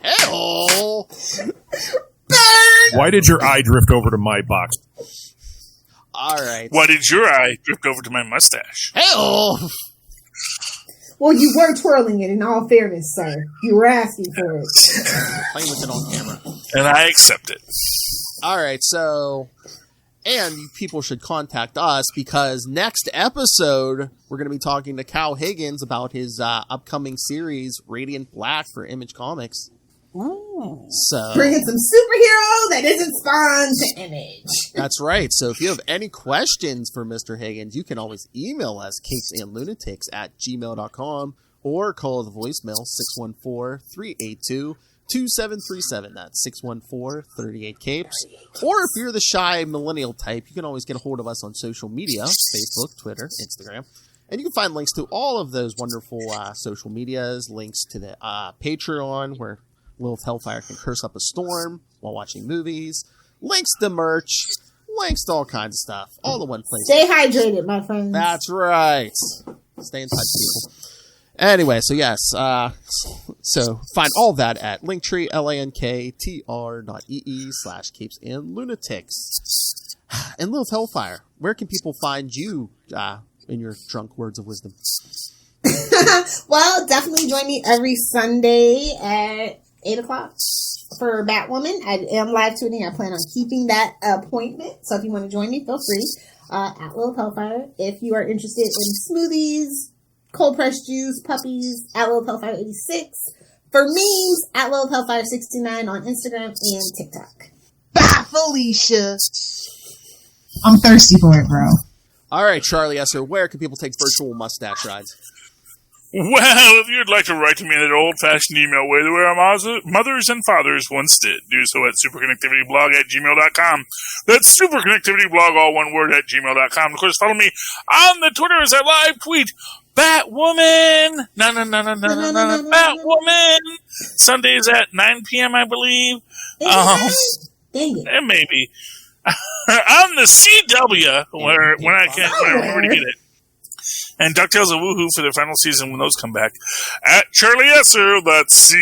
Hell! Why did your eye drift over to my box? All right. Why did your eye drift over to my mustache? Hell! Well, you were twirling it, in all fairness, sir. You were asking for it. Playing with it on camera. And I accept it. All right, so... And you people should contact us because next episode, we're going to be talking to Cal Higgins about his upcoming series, Radiant Black, for Image Comics. Ooh. So Bringing some superhero that isn't spawned to Image. that's right. So if you have any questions for Mr. Higgins, you can always email us, capesandlunatics@gmail.com, or call the voicemail, 614-382-2737. That's 614-38-CAPES. Or if you're the shy millennial type, you can always get a hold of us on social media, Facebook, Twitter, Instagram. And you can find links to all of those wonderful social medias, links to the Patreon, where Lilith Hellfire can curse up a storm while watching movies, links to merch, links to all kinds of stuff. All in one place. Stay hydrated, my friends. That's right. Stay in touch, people. Anyway, so yes, so find all that at linktree, linktr.ee/capes and lunatics. And Lilith Hellfire, where can people find you in your drunk words of wisdom? Well, definitely join me every Sunday at 8 o'clock for Batwoman. I am live tweeting. I plan on keeping that appointment. So if you want to join me, feel free at Lilith Hellfire. If you are interested in smoothies, cold pressed juice, puppies, at Lilith Hellfire 86. For memes, at Lilith Hellfire 69 on Instagram and TikTok. Bye, Felicia. I'm thirsty for it, bro. All right, Charlie Esser, where can people take virtual mustache rides? Well, if you'd like to write to me in that old-fashioned email way the way our mothers and fathers once did, do so at superconnectivityblog@gmail.com. That's superconnectivityblog, all one word, at gmail.com. Of course, follow me on the Twitter as I live tweet Batwoman! Batwoman! Sundays at 9 p.m., I believe. Dang it. And maybe. On the CW, when I remember to get it. And DuckTales and Woohoo for their final season when those come back. At Charlie Esser, that's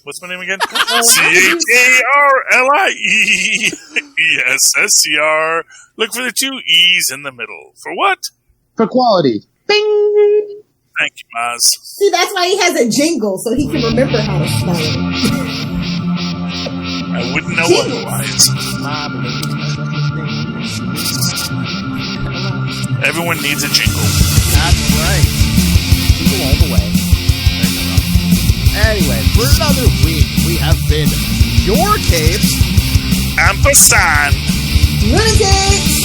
what's my name again? CHARLIEESSCR. Look for the two E's in the middle. For what? For quality. Bing! Thank you, Maz. See, that's why he has a jingle, so he can remember how to spell it. I wouldn't know otherwise. Everyone needs a jingle. That's right. Jingle all the way. Anyway, for another week, we have been your Capes. Ampersand. Lunatics!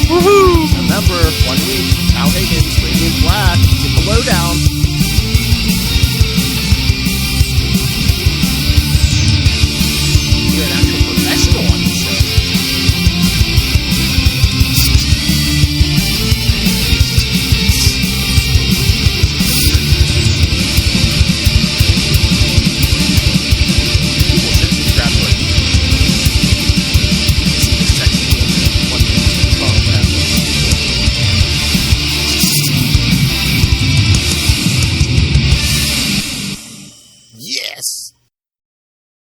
Woohoo! Remember, 1 week, Cal Higgins, Radiant Black, get the lowdown. You're an actual professional on this show. People should subscribe to our Yes!